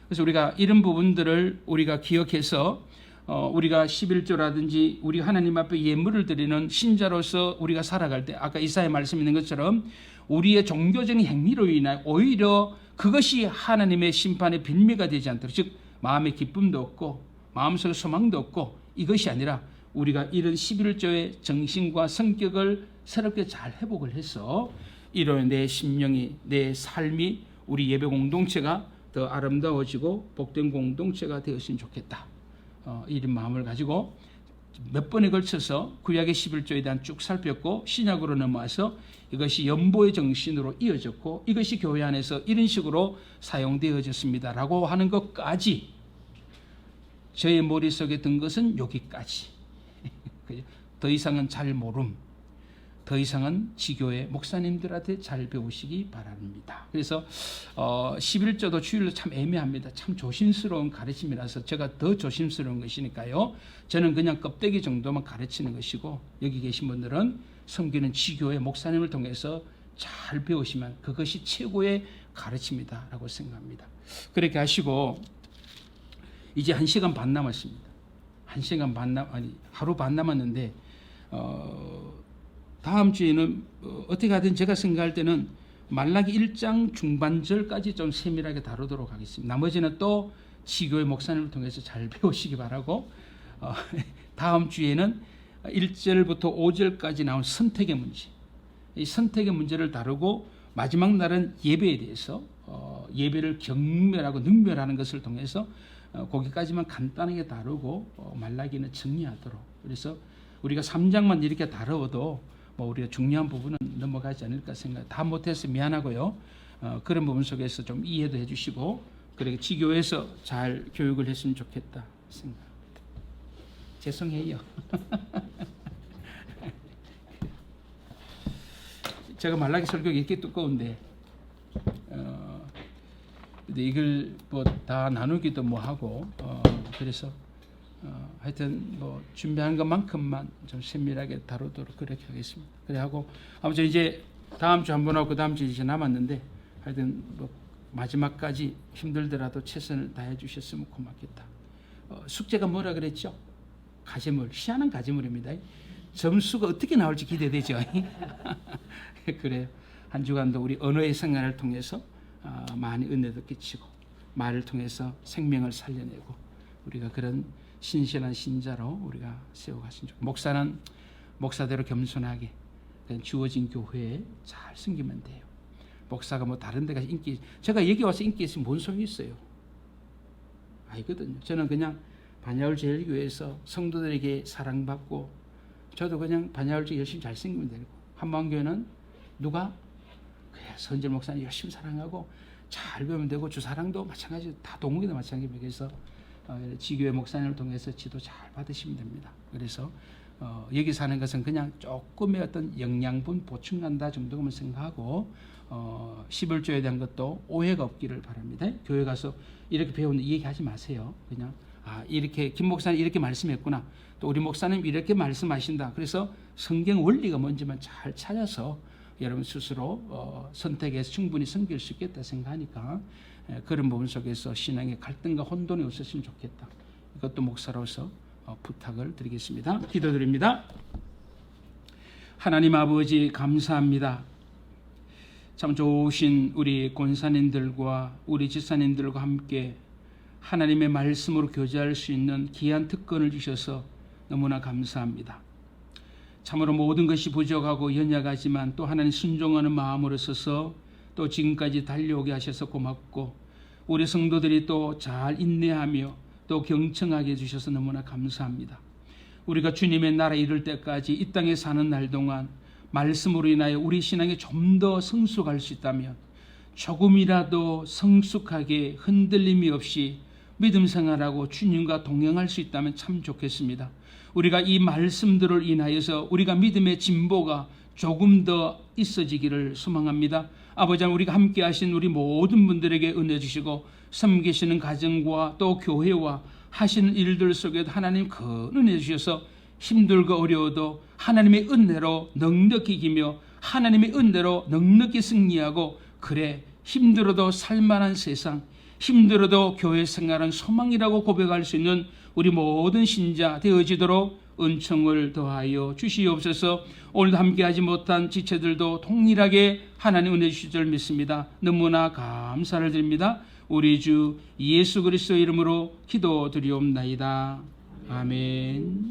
그래서 우리가 이런 부분들을 우리가 기억해서 우리가 11조라든지 우리 하나님 앞에 예물을 드리는 신자로서 우리가 살아갈 때, 아까 이사야 말씀 있는 것처럼 우리의 종교적인 행위로 인하여 오히려 그것이 하나님의 심판의 빌미가 되지 않도록, 즉 마음의 기쁨도 없고 마음속에 소망도 없고, 이것이 아니라 우리가 이런 11조의 정신과 성격을 새롭게 잘 회복을 해서 이런 내 심령이, 내 삶이, 우리 예배 공동체가 더 아름다워지고 복된 공동체가 되었으면 좋겠다. 이런 마음을 가지고 몇 번에 걸쳐서 구약의 11조에 대한 쭉 살폈고, 신약으로 넘어와서 이것이 연보의 정신으로 이어졌고, 이것이 교회 안에서 이런 식으로 사용되어졌습니다라고 하는 것까지 저의 머릿속에 든 것은 여기까지. 더 이상은 잘 모름, 더 이상은 지교회 목사님들한테 잘 배우시기 바랍니다. 그래서 11조도 주일로 참 애매합니다. 참 조심스러운 가르침이라서 제가 더 조심스러운 것이니까요, 저는 그냥 껍데기 정도만 가르치는 것이고, 여기 계신 분들은 섬기는 지교회 목사님을 통해서 잘 배우시면 그것이 최고의 가르침이다 라고 생각합니다. 그렇게 하시고 이제 1시간 반 남았습니다. 1시간 반 하루 반 남았는데 다음 주에는 어떻게 하든 제가 생각할 때는 말라기 1장 중반절까지 좀 세밀하게 다루도록 하겠습니다. 나머지는 또 지교회 목사님을 통해서 잘 배우시기 바라고, 다음 주에는 1절부터 5절까지 나온 선택의 문제, 이 선택의 문제를 다루고, 마지막 날은 예배에 대해서 예배를 경멸하고 능멸하는 것을 통해서 거기까지만 간단하게 다루고 말라기는 정리하도록. 그래서 우리가 3장만 이렇게 다루어도 뭐 우리가 중요한 부분은 넘어가지 않을까 생각. 다 못해서 미안하고요. 그런 부분 속에서 좀 이해도 해주시고, 그렇게 지교에서 잘 교육을 했으면 좋겠다 생각합니다. 죄송해요. 제가 말라기 설교가 이렇게 두꺼운데 근데 이걸 뭐 다 나누기도 뭐 하고, 그래서 하여튼 뭐 준비한 것만큼만 좀 세밀하게 다루도록 그렇게 하겠습니다. 그래 하고 아무튼 이제 다음 주 한 번 하고 그 다음 주 이제 남았는데, 하여튼 뭐 마지막까지 힘들더라도 최선을 다해 주셨으면 고맙겠다. 숙제가 뭐라 그랬죠? 가제물, 희한한 가제물입니다. 점수가 어떻게 나올지 기대되죠. 그래요. 한 주간도 우리 언어의 생활을 통해서 많이 은혜도 끼치고, 말을 통해서 생명을 살려내고, 우리가 그런 신실한 신자로 우리가 세워갔으면 좋겠고, 목사는 목사대로 겸손하게 주어진 교회에 잘 섬기면 돼요. 목사가 뭐 다른 데 가서 인기, 제가 여기 와서 인기 있으면 뭔 소용이 있어요? 아니거든요. 저는 그냥 반야울 제일교회에서 성도들에게 사랑받고, 저도 그냥 반야울 제 열심히 잘 섬기면 되고, 한방교회는 누가 그래 선질 목사님 열심히 사랑하고 잘 배우면 되고, 주사랑도 마찬가지, 다 동욱이도 마찬가지입니다. 그래서 지교회 목사님을 통해서 지도 잘 받으시면 됩니다. 그래서 여기 사는 것은 그냥 조금의 어떤 영양분 보충한다 정도만 생각하고, 11조에 대한 것도 오해가 없기를 바랍니다. 교회 가서 이렇게 배우는데 얘기하지 마세요. 그냥 이렇게 김 목사님 이렇게 말씀했구나, 또 우리 목사님 이렇게 말씀하신다. 그래서 성경 원리가 뭔지만 잘 찾아서 여러분 스스로 선택해서 충분히 섬길 수 있겠다 생각하니까, 그런 부분 속에서 신앙의 갈등과 혼돈이 없었으면 좋겠다. 이것도 목사로서 부탁을 드리겠습니다. 기도드립니다. 하나님 아버지 감사합니다. 참 좋으신 우리 권사님들과 우리 집사님들과 함께 하나님의 말씀으로 교제할 수 있는 귀한 특권을 주셔서 너무나 감사합니다. 참으로 모든 것이 부족하고 연약하지만 또 하나님 순종하는 마음으로 서서 또 지금까지 달려오게 하셔서 고맙고, 우리 성도들이 또 잘 인내하며 또 경청하게 해주셔서 너무나 감사합니다. 우리가 주님의 나라에 이를 때까지 이 땅에 사는 날 동안 말씀으로 인하여 우리 신앙이 좀 더 성숙할 수 있다면, 조금이라도 성숙하게 흔들림이 없이 믿음 생활하고 주님과 동행할 수 있다면 참 좋겠습니다. 우리가 이 말씀들을 인하여서 우리가 믿음의 진보가 조금 더 있어지기를 소망합니다. 아버지 하나님, 우리가 함께 하신 우리 모든 분들에게 은혜 주시고 섬기시는 가정과 또 교회와 하시는 일들 속에도 하나님 그 은혜 주셔서 힘들고 어려워도 하나님의 은혜로 넉넉히 이기며 하나님의 은혜로 넉넉히 승리하고, 그래 힘들어도 살만한 세상, 힘들어도 교회 생활은 소망이라고 고백할 수 있는 우리 모든 신자 되어지도록 은총을 더하여 주시옵소서. 오늘도 함께하지 못한 지체들도 동일하게 하나님 은혜 주실 줄 믿습니다. 너무나 감사를 드립니다. 우리 주 예수 그리스도 이름으로 기도드리옵나이다. 아멘.